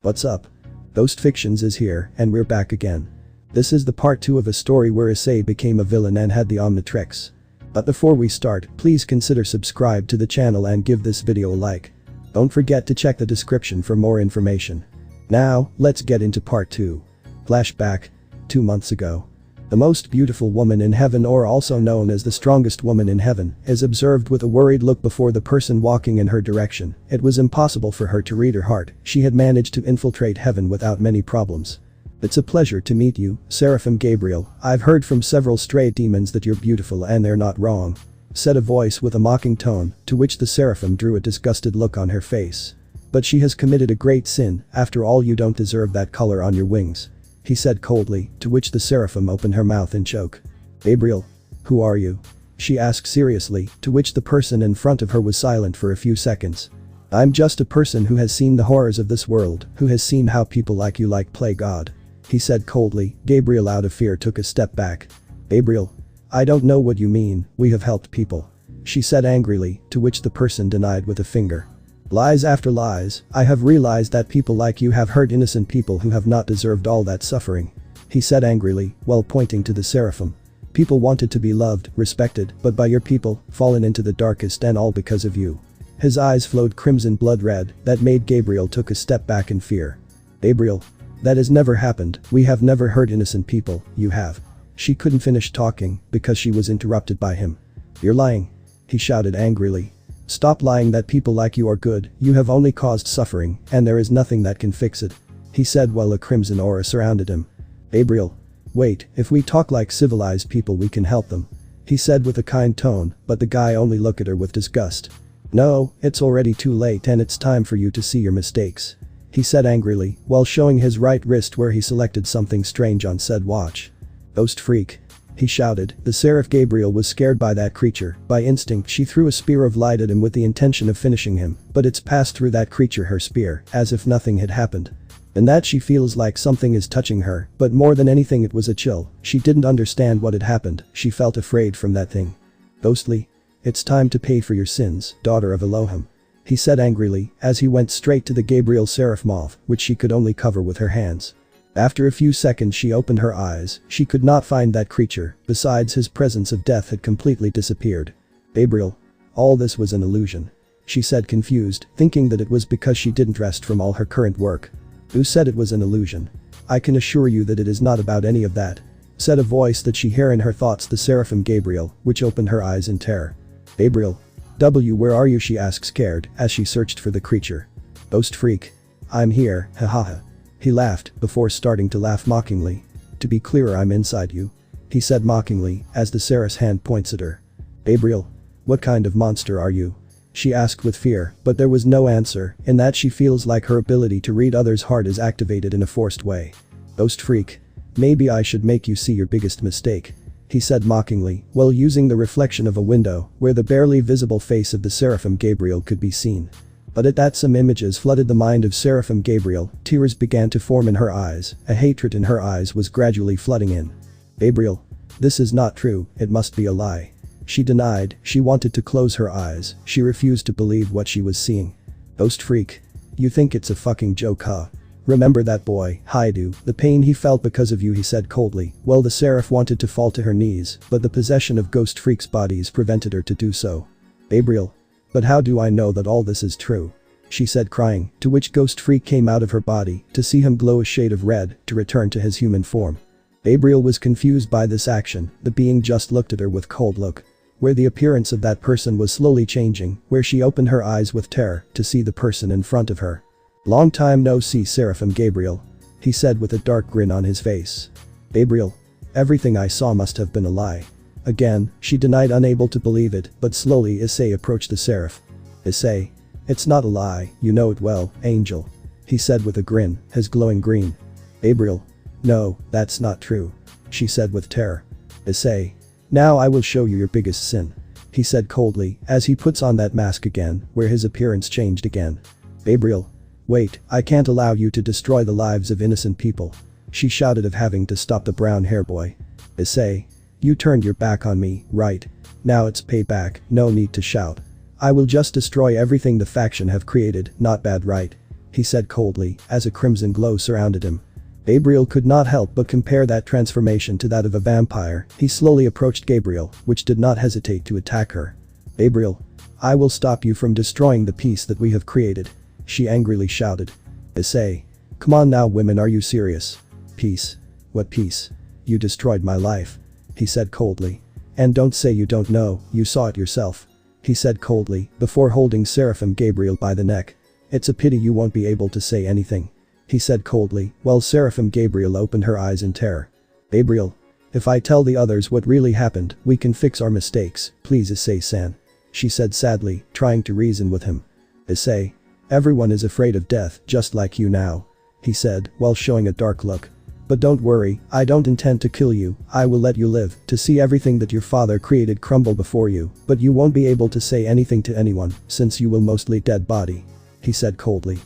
What's up? Ghost Fictions is here, and we're back again. This is the part 2 of a story where Issei became a villain and had the Omnitrix. But before we start, please consider subscribe to the channel and give this video a like. Don't forget to check the description for more information. Now, let's get into part 2. Flashback. 2 months ago. The most beautiful woman in heaven, or also known as the strongest woman in heaven, is observed with a worried look before the person walking in her direction. It was impossible for her to read her heart. She had managed to infiltrate heaven without many problems. It's a pleasure to meet you, Seraphim Gabriel. I've heard from several stray demons that you're beautiful and they're not wrong. Said a voice with a mocking tone, to which the Seraphim drew a disgusted look on her face. But she has committed a great sin. After all, you don't deserve that color on your wings. He said coldly, to which the Seraphim opened her mouth and choke. Gabriel. Who are you? She asked seriously, to which the person in front of her was silent for a few seconds. I'm just a person who has seen the horrors of this world, who has seen how people like you play God. He said coldly. Gabriel, out of fear, took a step back. Gabriel. I don't know what you mean. We have helped people. She said angrily, to which the person denied with a finger. Lies after lies. I have realized that people like you have hurt innocent people who have not deserved all that suffering. He said angrily, while pointing to the Seraphim. People wanted to be loved, respected, but by your people, fallen into the darkest, and all because of you. His eyes flowed crimson blood red, that made Gabriel took a step back in fear. Gabriel. That has never happened. We have never hurt innocent people. You have. She couldn't finish talking because she was interrupted by him. You're lying. He shouted angrily. Stop lying that people like you are good. You have only caused suffering, and there is nothing that can fix it. He said while a crimson aura surrounded him. Gabriel. Wait, if we talk like civilized people we can help them. He said with a kind tone, but the guy only looked at her with disgust. No, it's already too late and it's time for you to see your mistakes. He said angrily, while showing his right wrist where he selected something strange on said watch. Ghost freak. He shouted. The Seraph Gabriel was scared by that creature. By instinct she threw a spear of light at him with the intention of finishing him, but it's passed through that creature, her spear, as if nothing had happened. And that she feels like something is touching her, but more than anything it was a chill. She didn't understand what had happened. She felt afraid from that thing. Ghostly. It's time to pay for your sins, daughter of Elohim. He said angrily, as he went straight to the Gabriel Seraph mouth, which she could only cover with her hands. After a few seconds she opened her eyes. She could not find that creature. Besides, his presence of death had completely disappeared. Gabriel. All this was an illusion. She said confused, thinking that it was because she didn't rest from all her current work. Who said it was an illusion? I can assure you that it is not about any of that. Said a voice that she heard in her thoughts, the Seraphim Gabriel, which opened her eyes in terror. Gabriel. Where are you? She asked scared, as she searched for the creature. Ghost freak. I'm here, hahaha. He laughed, before starting to laugh mockingly. To be clearer, I'm inside you. He said mockingly, as the Seraph's hand points at her. Gabriel. What kind of monster are you? She asked with fear, but there was no answer, in that she feels like her ability to read others' heart is activated in a forced way. Ghost freak. Maybe I should make you see your biggest mistake. He said mockingly, while using the reflection of a window, where the barely visible face of the Seraphim Gabriel could be seen. But at that some images flooded the mind of Seraphim Gabriel. Tears began to form in her eyes. A hatred in her eyes was gradually flooding in. Gabriel. This is not true, it must be a lie. She denied. She wanted to close her eyes. She refused to believe what she was seeing. Ghost freak. You think it's a fucking joke, huh? Remember that boy, Haidu, the pain he felt because of you, he said coldly. Well, the Seraph wanted to fall to her knees, but the possession of Ghost Freak's bodies prevented her to do so. Gabriel. But how do I know that all this is true? She said crying, to which Ghost Freak came out of her body, to see him glow a shade of red, to return to his human form. Gabriel was confused by this action. The being just looked at her with cold look. Where the appearance of that person was slowly changing, where she opened her eyes with terror, to see the person in front of her. Long time no see, Seraphim Gabriel. He said with a dark grin on his face. Gabriel. Everything I saw must have been a lie. Again, she denied, unable to believe it, but slowly Issei approached the Seraph. Issei. It's not a lie, you know it well, angel. He said with a grin, his glowing green. Gabriel. No, that's not true. She said with terror. Issei. Now I will show you your biggest sin. He said coldly, as he puts on that mask again, where his appearance changed again. Gabriel. Wait, I can't allow you to destroy the lives of innocent people. She shouted, of having to stop the brown hair boy. Issei. You turned your back on me, right? Now it's payback, no need to shout. I will just destroy everything the faction have created, not bad, right? he said coldly, as a crimson glow surrounded him. Gabriel could not help but compare that transformation to that of a vampire. He slowly approached Gabriel, which did not hesitate to attack her. Gabriel, I will stop you from destroying the peace that we have created, she angrily shouted. Issei. Come on now women, are you serious? Peace? What peace? You destroyed my life, he said coldly. And don't say you don't know, you saw it yourself, he said coldly, before holding Seraphim Gabriel by the neck. It's a pity you won't be able to say anything, he said coldly, while Seraphim Gabriel opened her eyes in terror. Gabriel, if I tell the others what really happened, we can fix our mistakes, please Issei-san, she said sadly, trying to reason with him. Issei, everyone is afraid of death, just like you now, he said, while showing a dark look. But don't worry, I don't intend to kill you, I will let you live to see everything that your father created crumble before you, but you won't be able to say anything to anyone, since you will mostly dead body, he said coldly.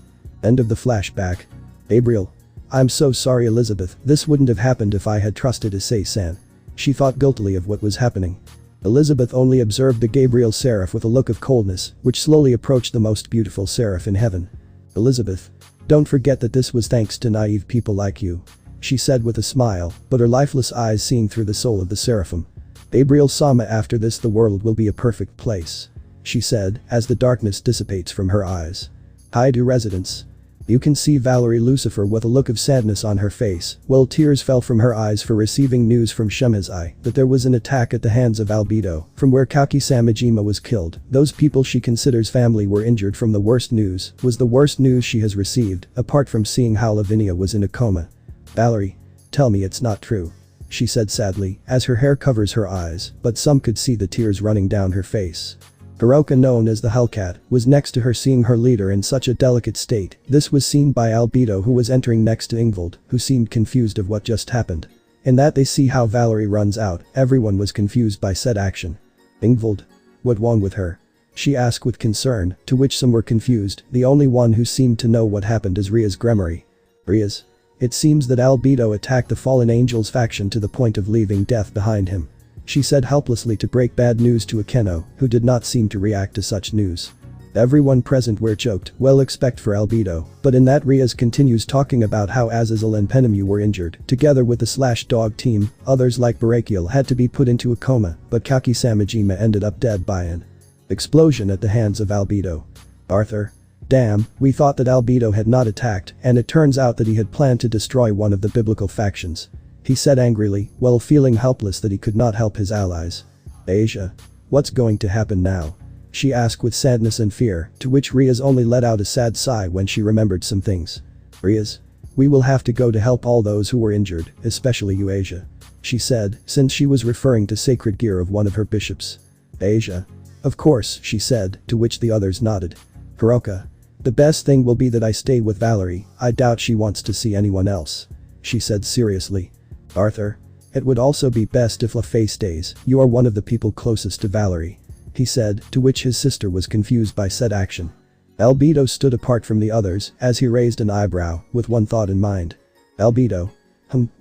End of the flashback. Gabriel. I'm so sorry Elizabeth, this wouldn't have happened if I had trusted Issei-san. She thought guiltily of what was happening. Elizabeth only observed the Gabriel seraph with a look of coldness, which slowly approached the most beautiful seraph in heaven. Elizabeth. Don't forget that this was thanks to naive people like you, she said with a smile, but her lifeless eyes seeing through the soul of the seraphim. Gabriel-sama, after this the world will be a perfect place, she said, as the darkness dissipates from her eyes. Hi to residents. You can see Valerie Lucifer with a look of sadness on her face, while tears fell from her eyes for receiving news from Shemazai that there was an attack at the hands of Albedo, from where Kaki-Samajima was killed. Those people she considers family were injured from the worst news, was the worst news she has received, apart from seeing how Lavinia was in a coma. Valerie. Tell me it's not true, she said sadly, as her hair covers her eyes, but some could see the tears running down her face. Hiroka, known as the Hellcat, was next to her, seeing her leader in such a delicate state. This was seen by Albedo, who was entering next to Ingvild, who seemed confused of what just happened. In that they see how Valerie runs out, everyone was confused by said action. Ingvild? What wrong with her? She asked with concern, to which some were confused. The only one who seemed to know what happened is Ria's Gremory. Ria's? It seems that Albedo attacked the Fallen Angels faction to the point of leaving death behind him, she said helplessly, to break bad news to Akeno, who did not seem to react to such news. Everyone present were choked, well except for Albedo, but in that Riaz continues talking about how Azazel and Penemu were injured, together with the Slash-Dog team. Others like Barakiel had to be put into a coma, but Kaki-Samajima ended up dead by an explosion at the hands of Albedo. Arthur. Damn, we thought that Albedo had not attacked, and it turns out that he had planned to destroy one of the biblical factions, he said angrily, while feeling helpless that he could not help his allies. Asia. What's going to happen now? She asked with sadness and fear, to which Riaz only let out a sad sigh when she remembered some things. Riaz. We will have to go to help all those who were injured, especially you Asia, she said, since she was referring to sacred gear of one of her bishops. Asia. Of course, she said, to which the others nodded. Hiroka. The best thing will be that I stay with Valerie, I doubt she wants to see anyone else, she said seriously. Arthur. It would also be best if LaFay stays, you are one of the people closest to Valerie, he said, to which his sister was confused by said action. Albedo stood apart from the others as he raised an eyebrow, with one thought in mind. Albedo.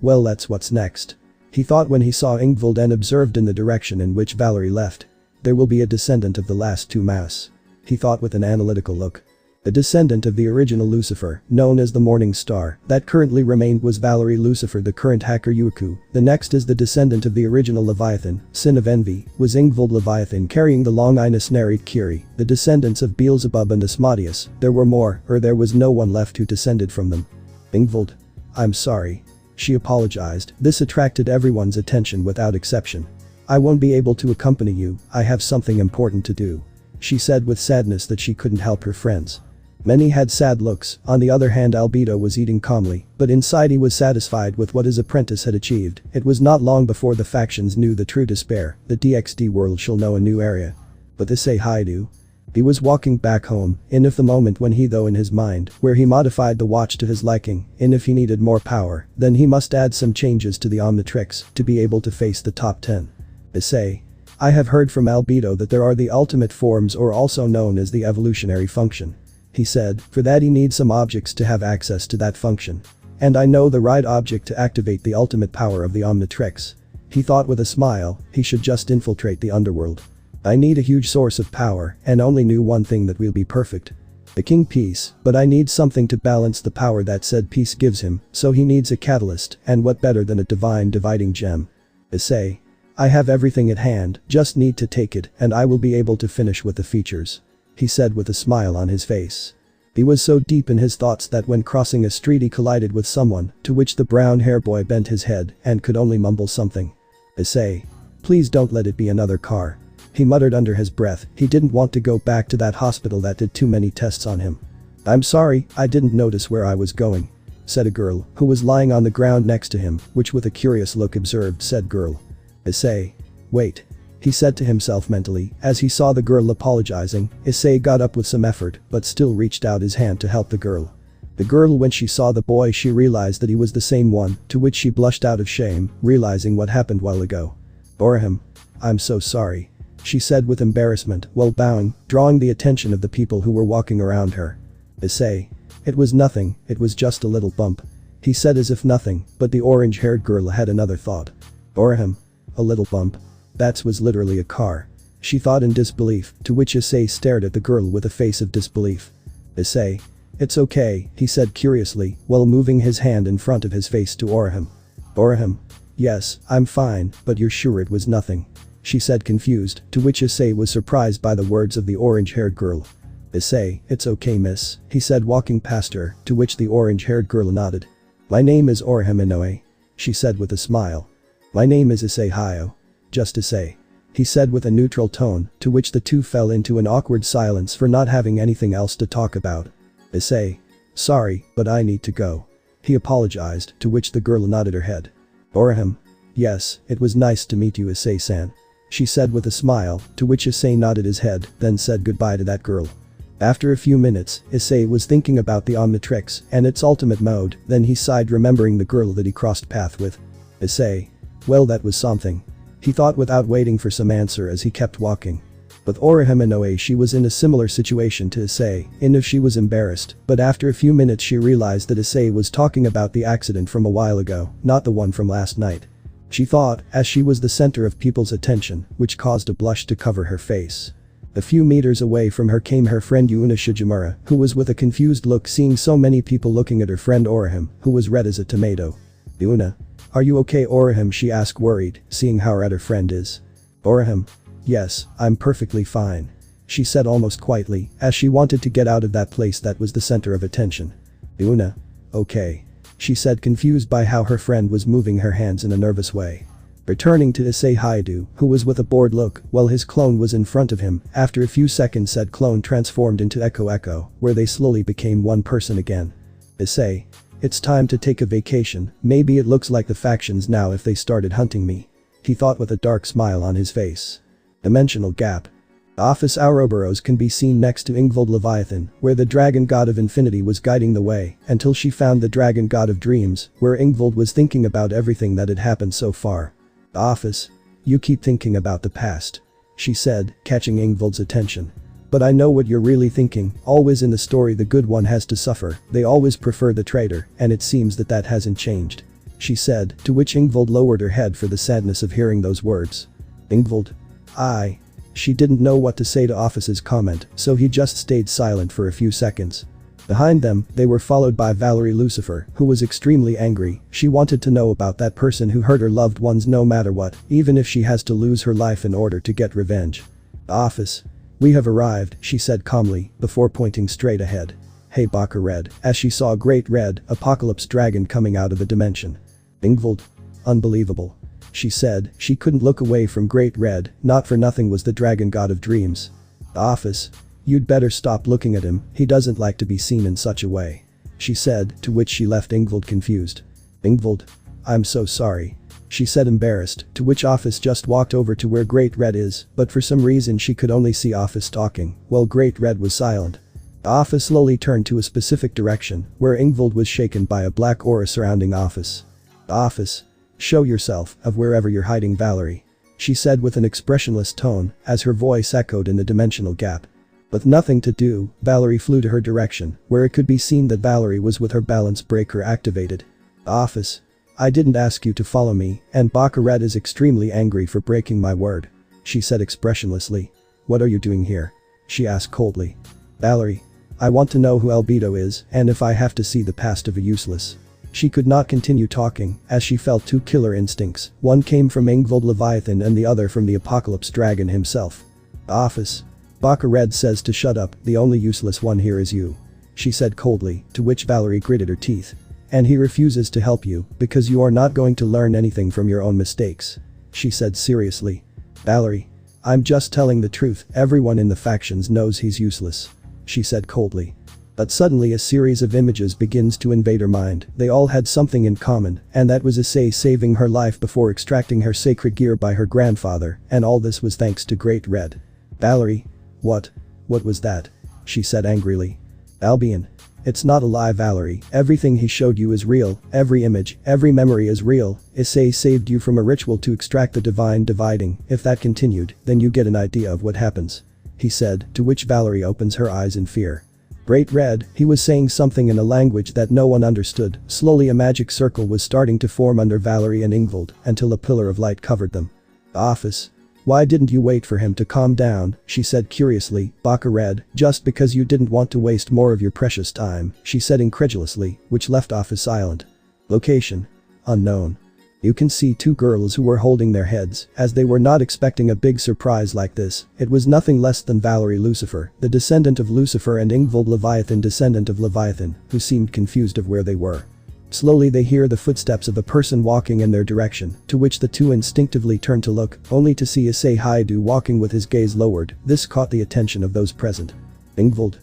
Well, that's what's next, he thought when he saw Ingvild and observed in the direction in which Valerie left. There will be a descendant of the last two Mass, he thought with an analytical look. A descendant of the original Lucifer, known as the Morningstar, that currently remained was Valerie Lucifer, the current Sekiryuutei. The next is the descendant of the original Leviathan, Sin of Envy, was Ingvild Leviathan carrying the long Inus narrate Kiri, the descendants of Beelzebub and Asmodeus. There were more, or there was no one left who descended from them. Ingvild. I'm sorry. She apologized. This attracted everyone's attention without exception. I won't be able to accompany you, I have something important to do, she said with sadness that she couldn't help her friends. Many had sad looks. On the other hand, Albedo was eating calmly, but inside he was satisfied with what his apprentice had achieved. It was not long before the factions knew the true despair. The DXD world shall know a new area. But Issei Haidu. He was walking back home, in if the moment when he though in his mind, where he modified the watch to his liking, in if he needed more power, then he must add some changes to the Omnitrix to be able to face the top 10. Issei. I have heard from Albedo that there are the ultimate forms, or also known as the evolutionary function, he said. For that he needs some objects to have access to that function. And I know the right object to activate the ultimate power of the Omnitrix. He thought with a smile, he should just infiltrate the underworld. I need a huge source of power, and only knew one thing that will be perfect. The king peace, but I need something to balance the power that said peace gives him, so he needs a catalyst, and what better than a divine dividing gem. Issei. I have everything at hand, just need to take it and I will be able to finish with the features. He said with a smile on his face. He was so deep in his thoughts that when crossing a street he collided with someone, to which the brown hair boy bent his head and could only mumble something. Issei. Please don't let it be another car. He muttered under his breath, he didn't want to go back to that hospital that did too many tests on him. I'm sorry, I didn't notice where I was going, said a girl who was lying on the ground next to him, which with a curious look observed said girl. Issei. Wait. He said to himself mentally, as he saw the girl apologizing. Issei got up with some effort, but still reached out his hand to help the girl. The girl, when she saw the boy, she realized that he was the same one, to which she blushed out of shame, realizing what happened while ago. Orihim. I'm so sorry, she said with embarrassment while bowing, drawing the attention of the people who were walking around her. Issei. It was nothing, it was just a little bump, he said as if nothing, but the orange-haired girl had another thought. Orihim. A little bump? That was literally a car, she thought in disbelief, to which Issei stared at the girl with a face of disbelief. Issei. It's okay, he said curiously, while moving his hand in front of his face to Orihim. Orihim. Yes, I'm fine, but you're sure it was nothing, she said confused, to which Issei was surprised by the words of the orange-haired girl. Issei, it's okay miss, he said walking past her, to which the orange-haired girl nodded. My name is Orihim Inoue, she said with a smile. My name is Issei Hayo. Just Issei, he said with a neutral tone, to which the two fell into an awkward silence for not having anything else to talk about. Issei. Sorry, but I need to go, he apologized, to which the girl nodded her head. Orihim. Yes, it was nice to meet you Issei-san, she said with a smile, to which Issei nodded his head, then said goodbye to that girl. After a few minutes, Issei was thinking about the Omnitrix and its ultimate mode, then he sighed remembering the girl that he crossed path with. Issei. Well, that was something, he thought without waiting for some answer as he kept walking. With Orihim Inoue, she was in a similar situation to Issei, in if she was embarrassed, but after a few minutes she realized that Issei was talking about the accident from a while ago, not the one from last night. She thought, as she was the center of people's attention, which caused a blush to cover her face. A few meters away from her came her friend Yuna Shijimura, who was with a confused look seeing so many people looking at her friend Orihim, who was red as a tomato. Yuna. Are you okay Orihim, she asked worried, seeing how red her friend is. Orihim. Yes, I'm perfectly fine, she said almost quietly, as she wanted to get out of that place that was the center of attention. Yuna. Okay, she said confused by how her friend was moving her hands in a nervous way. Returning to Issei Haidu, who was with a bored look while his clone was in front of him, after a few seconds said clone transformed into Echo, where they slowly became one person again. Issei. It's time to take a vacation, maybe it looks like the factions now if they started hunting me, he thought with a dark smile on his face. Dimensional gap. Office Ouroboros can be seen next to Ingvold Leviathan, where the dragon god of infinity was guiding the way, until she found the dragon god of dreams, where Ingvold was thinking about everything that had happened so far. Office. You keep thinking about the past, she said, catching Ingvold's attention. But I know what you're really thinking, always in the story the good one has to suffer, they always prefer the traitor, and it seems that that hasn't changed, she said, to which Ingvold lowered her head for the sadness of hearing those words. Ingvold. She didn't know what to say to Office's comment, so he just stayed silent for a few seconds. Behind them, they were followed by Valerie Lucifer, who was extremely angry. She wanted to know about that person who hurt her loved ones no matter what, even if she has to lose her life in order to get revenge. Office. We have arrived, she said calmly, before pointing straight ahead. Hey Baka Red, as she saw a great red apocalypse dragon coming out of a dimension. Ingvold. Unbelievable, she said, she couldn't look away from Great Red, not for nothing was the dragon god of dreams. Office. You'd better stop looking at him, he doesn't like to be seen in such a way, she said, to which she left Ingvold confused. Ingvold. I'm so sorry, she said embarrassed, to which Office just walked over to where Great Red is, but for some reason she could only see Office talking, while Great Red was silent. Office slowly turned to a specific direction, where Ingvold was shaken by a black aura surrounding Office. Office. Show yourself, of wherever you're hiding Valerie, she said with an expressionless tone, as her voice echoed in the dimensional gap. With nothing to do, Valerie flew to her direction, where it could be seen that Valerie was with her balance breaker activated. Office. I didn't ask you to follow me, and Baka Red is extremely angry for breaking my word, she said expressionlessly. What are you doing here? She asked coldly. Valerie. I want to know who Albedo is and if I have to see the past of a useless. She could not continue talking as she felt two killer instincts, one came from Ingvold Leviathan and the other from the Apocalypse Dragon himself. Office. Baka Red says to shut up, the only useless one here is you. She said coldly, to which Valerie gritted her teeth. And he refuses to help you because you are not going to learn anything from your own mistakes. She said seriously. Valerie. I'm just telling the truth, everyone in the factions knows he's useless. She said coldly. But suddenly a series of images begins to invade her mind, they all had something in common, and that was Issei saving her life before extracting her sacred gear by her grandfather, and all this was thanks to Great Red. Valerie. What was that? She said angrily. Albion. It's not a lie, Valerie, everything he showed you is real, every image, every memory is real. Issei saved you from a ritual to extract the divine dividing, if that continued, then you get an idea of what happens. He said, to which Valerie opens her eyes in fear. Great Red, he was saying something in a language that no one understood, slowly a magic circle was starting to form under Valerie and Ingvold, until a pillar of light covered them. Office. Why didn't you wait for him to calm down, she said curiously, Baka Red, just because you didn't want to waste more of your precious time, she said incredulously, which left Office silent. Location. Unknown. You can see two girls who were holding their heads, as they were not expecting a big surprise like this. It was nothing less than Valerie Lucifer, the descendant of Lucifer, and Ingvold Leviathan, descendant of Leviathan, who seemed confused of where they were. Slowly they hear the footsteps of a person walking in their direction, to which the two instinctively turn to look, only to see Issei Haidu walking with his gaze lowered. This caught the attention of those present. Ingvold.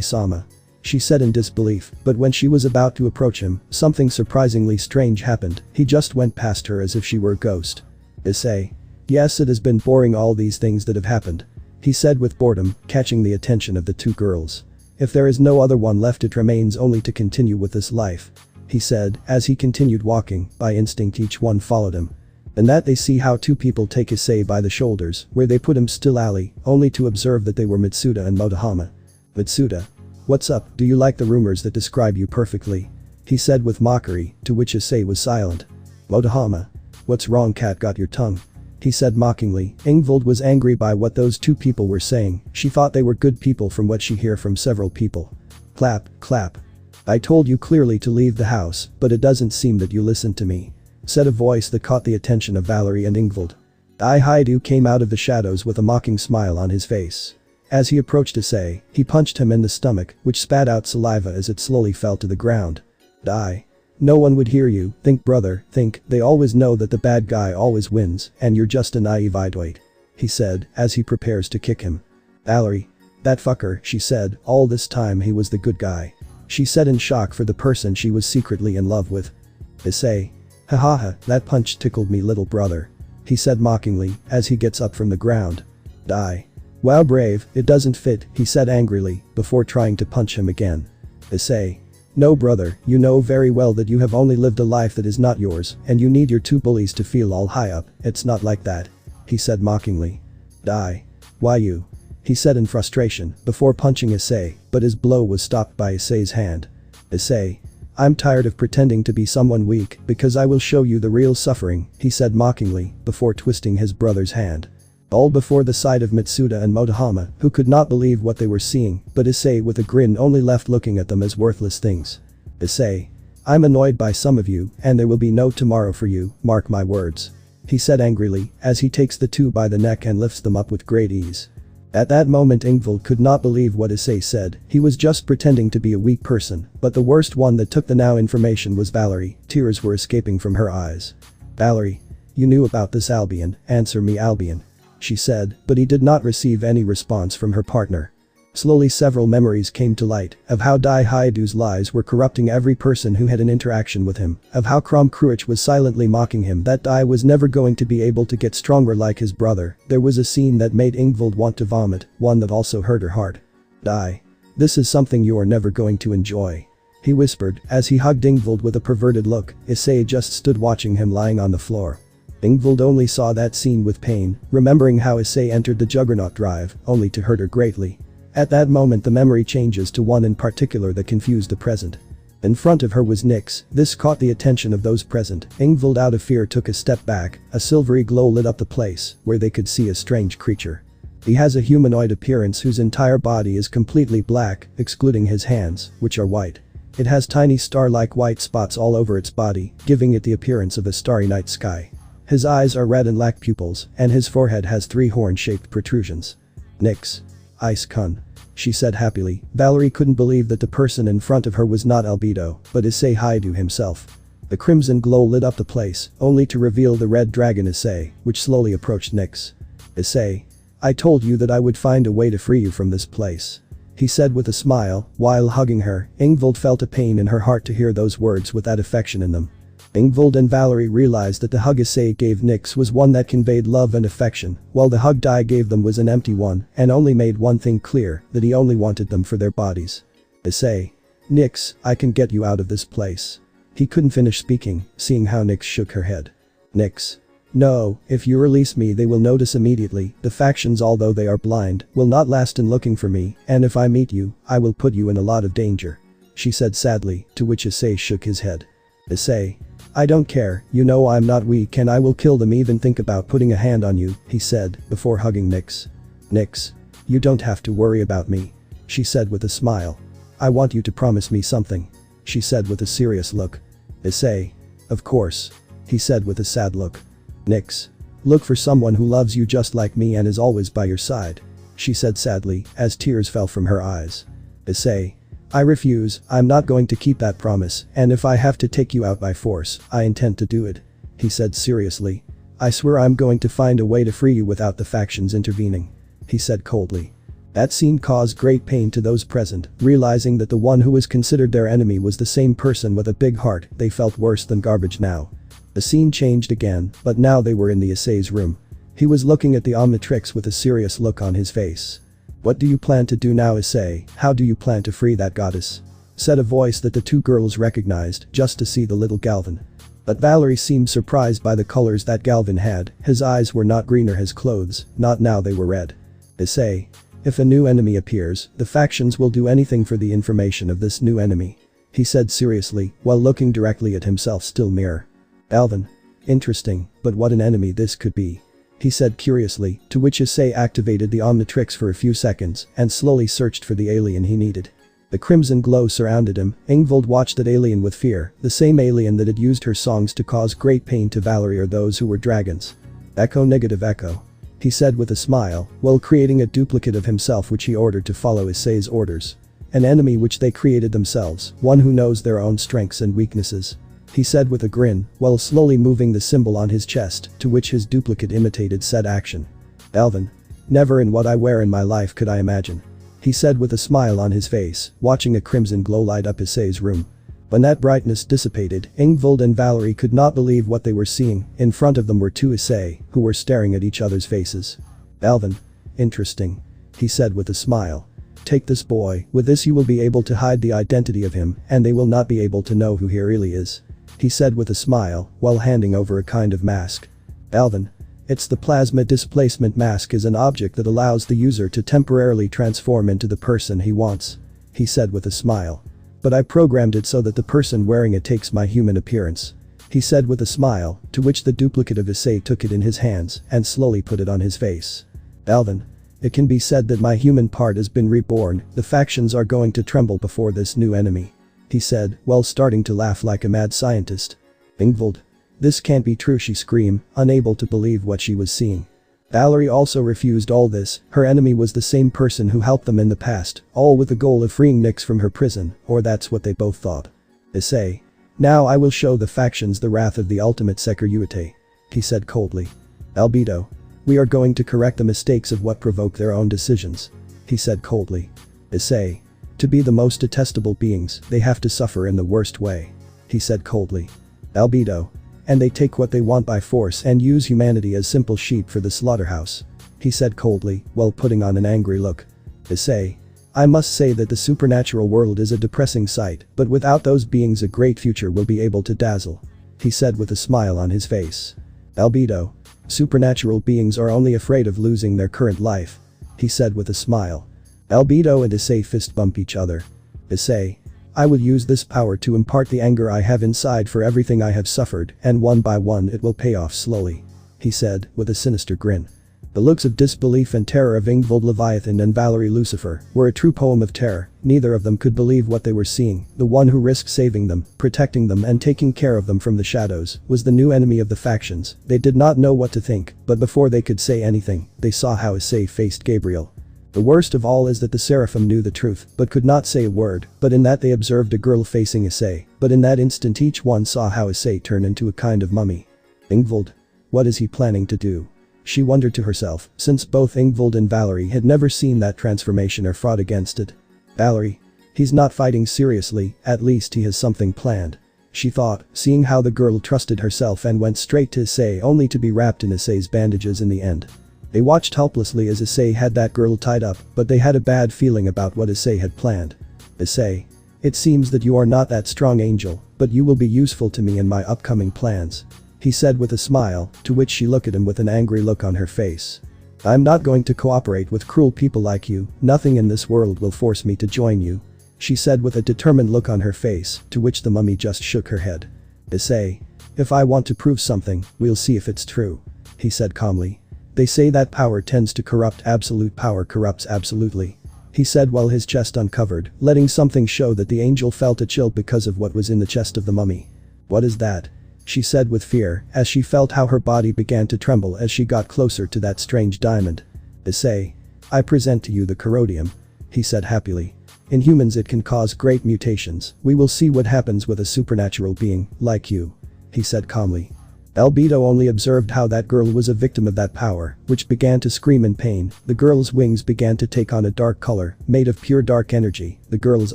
Sama. She said in disbelief, but when she was about to approach him, something surprisingly strange happened, he just went past her as if she were a ghost. Issei. Yes, it has been boring, all these things that have happened. He said with boredom, catching the attention of the two girls. If there is no other one left, it remains only to continue with this life. He said, as he continued walking, by instinct each one followed him. And that they see how two people take Issei by the shoulders, where they put him still alley, only to observe that they were Mitsuda and Motohama. Mitsuda. What's up, do you like the rumors that describe you perfectly? He said with mockery, to which Issei was silent. Motohama. What's wrong, cat, got your tongue? He said mockingly. Ingvold was angry by what those two people were saying, she thought they were good people from what she heard from several people. Clap, clap. I told you clearly to leave the house, but it doesn't seem that you listened to me. Said a voice that caught the attention of Valerie and Ingvold. Haidu came out of the shadows with a mocking smile on his face. As he approached Issei, he punched him in the stomach, which spat out saliva as it slowly fell to the ground. Die. No one would hear you, think brother, think, they always know that the bad guy always wins, and you're just a naive idiot. He said, as he prepares to kick him. Valerie. That fucker, she said, all this time he was the good guy. She said in shock for the person she was secretly in love with. Issei. Hahaha, that punch tickled me, little brother. He said mockingly, as he gets up from the ground. Die. Wow, brave, it doesn't fit, he said angrily, before trying to punch him again. Issei. No brother, you know very well that you have only lived a life that is not yours, and you need your two bullies to feel all high up, it's not like that. He said mockingly. Die. Why you? He said in frustration, before punching Issei, but his blow was stopped by Issei's hand. Issei. I'm tired of pretending to be someone weak, because I will show you the real suffering, he said mockingly, before twisting his brother's hand. All before the sight of Mitsuda and Motohama, who could not believe what they were seeing, but Issei with a grin only left looking at them as worthless things. Issei. I'm annoyed by some of you, and there will be no tomorrow for you, mark my words. He said angrily, as he takes the two by the neck and lifts them up with great ease. At that moment Ingvold could not believe what Issei said, he was just pretending to be a weak person, but the worst one that took the now information was Valerie, tears were escaping from her eyes. Valerie. You knew about this, Albion, answer me, Albion. She said, but he did not receive any response from her partner. Slowly several memories came to light, of how Dai Haidu's lies were corrupting every person who had an interaction with him, of how Krom Kruich was silently mocking him, that Dai was never going to be able to get stronger like his brother. There was a scene that made Ingvold want to vomit, one that also hurt her heart. Dai. This is something you are never going to enjoy. He whispered, as he hugged Ingvold with a perverted look. Issei just stood watching him lying on the floor. Ingvold only saw that scene with pain, remembering how Issei entered the Juggernaut drive, only to hurt her greatly. At that moment the memory changes to one in particular that confused the present. In front of her was Nyx, this caught the attention of those present. Ingvold out of fear took a step back, a silvery glow lit up the place, where they could see a strange creature. He has a humanoid appearance whose entire body is completely black, excluding his hands, which are white. It has tiny star-like white spots all over its body, giving it the appearance of a starry night sky. His eyes are red and lack pupils, and his forehead has 3 horn-shaped protrusions. Nix. Ice-kun. She said happily. Valerie couldn't believe that the person in front of her was not Albedo, but Issei Haidu himself. The crimson glow lit up the place, only to reveal the red dragon Issei, which slowly approached Nix. Issei. I told you that I would find a way to free you from this place. He said with a smile, while hugging her. Ingvild felt a pain in her heart to hear those words with that affection in them. Ingvild and Valerie realized that the hug Issei gave Nix was one that conveyed love and affection, while the hug Dai gave them was an empty one and only made one thing clear, that he only wanted them for their bodies. Issei. Nix, I can get you out of this place. He couldn't finish speaking, seeing how Nix shook her head. Nix. No, if you release me they will notice immediately. The factions, although they are blind, will not last in looking for me, and if I meet you, I will put you in a lot of danger. She said sadly, to which Issei shook his head. Issei. I don't care, you know I'm not weak and I will kill them even think about putting a hand on you, he said, before hugging Nix. Nix. You don't have to worry about me. She said with a smile. I want you to promise me something. She said with a serious look. Issei. Of course. He said with a sad look. Nix. Look for someone who loves you just like me and is always by your side. She said sadly, as tears fell from her eyes. Issei. I refuse, I'm not going to keep that promise, and if I have to take you out by force, I intend to do it. He said seriously. I swear I'm going to find a way to free you without the factions intervening. He said coldly. That scene caused great pain to those present, realizing that the one who was considered their enemy was the same person with a big heart. They felt worse than garbage now. The scene changed again, but now they were in the Issei's room. He was looking at the Omnitrix with a serious look on his face. What do you plan to do now, Issei? How do you plan to free that goddess? Said a voice that the 2 girls recognized just to see the little Galvin. But Valerie seemed surprised by the colors that Galvin had. His eyes were not green or his clothes, not now, they were red. Issei. If a new enemy appears, the factions will do anything for the information of this new enemy. He said seriously, while looking directly at himself still mirror. Galvin. Interesting, but what an enemy this could be. He said curiously, to which Issei activated the Omnitrix for a few seconds and slowly searched for the alien he needed. The crimson glow surrounded him. Ingvild watched that alien with fear, the same alien that had used her songs to cause great pain to Valerie or those who were dragons. Echo negative echo. He said with a smile, while creating a duplicate of himself which he ordered to follow Issei's orders. An enemy which they created themselves, one who knows their own strengths and weaknesses. He said with a grin, while slowly moving the symbol on his chest, to which his duplicate imitated said action. Elvin. Never in what I wear in my life could I imagine. He said with a smile on his face, watching a crimson glow light up Issei's room. When that brightness dissipated, Ingvild and Valerie could not believe what they were seeing. In front of them were 2 Issei, who were staring at each other's faces. Elvin. Interesting. He said with a smile. Take this boy, with this you will be able to hide the identity of him, and they will not be able to know who he really is. He said with a smile, while handing over a kind of mask. Alvin. It's the plasma displacement mask, is an object that allows the user to temporarily transform into the person he wants. He said with a smile. But I programmed it so that the person wearing it takes my human appearance. He said with a smile, to which the duplicate of Issei took it in his hands and slowly put it on his face. Alvin. It can be said that my human part has been reborn. The factions are going to tremble before this new enemy. He said, while starting to laugh like a mad scientist. Ingvild. This can't be true, she screamed, unable to believe what she was seeing. Valerie also refused all this. Her enemy was the same person who helped them in the past, all with the goal of freeing Nix from her prison, or that's what they both thought. Issei. Now I will show the factions the wrath of the ultimate Sekiryuutei. He said coldly. Albedo. We are going to correct the mistakes of what provoked their own decisions. He said coldly. Issei. To be the most detestable beings, they have to suffer in the worst way. He said coldly. Albedo. And they take what they want by force and use humanity as simple sheep for the slaughterhouse. He said coldly, while putting on an angry look. Issei. I must say that the supernatural world is a depressing sight, but without those beings a great future will be able to dazzle. He said with a smile on his face. Albedo. Supernatural beings are only afraid of losing their current life. He said with a smile. Albedo and Issei fist bump each other. Issei. I will use this power to impart the anger I have inside for everything I have suffered, and one by one it will pay off slowly. He said, with a sinister grin. The looks of disbelief and terror of Ingvild Leviathan and Valerie Lucifer were a true poem of terror. Neither of them could believe what they were seeing. The one who risked saving them, protecting them and taking care of them from the shadows was the new enemy of the factions. They did not know what to think, but before they could say anything, they saw how Issei faced Gabriel. The worst of all is that the Seraphim knew the truth, but could not say a word, but in that they observed a girl facing Issei, but in that instant each one saw how Issei turned into a kind of mummy. Ingvild. What is he planning to do? She wondered to herself, since both Ingvild and Valerie had never seen that transformation or fought against it. Valerie. He's not fighting seriously, at least he has something planned. She thought, seeing how the girl trusted herself and went straight to Issei only to be wrapped in Issei's bandages in the end. They watched helplessly as Issei had that girl tied up, but they had a bad feeling about what Issei had planned. Issei. It seems that you are not that strong angel, but you will be useful to me in my upcoming plans. He said with a smile, to which she looked at him with an angry look on her face. I'm not going to cooperate with cruel people like you, nothing in this world will force me to join you. She said with a determined look on her face, to which the mummy just shook her head. Issei. If I want to prove something, we'll see if it's true. He said calmly. They say that power tends to corrupt, absolute power corrupts absolutely. He said while his chest uncovered, letting something show that the angel felt a chill because of what was in the chest of the mummy. What is that? She said with fear, as she felt how her body began to tremble as she got closer to that strange diamond. Issei. I present to you the corrodium. He said happily. In humans it can cause great mutations. We will see what happens with a supernatural being, like you. He said calmly. Albedo only observed how that girl was a victim of that power, which began to scream in pain. The girl's wings began to take on a dark color, made of pure dark energy. The girl's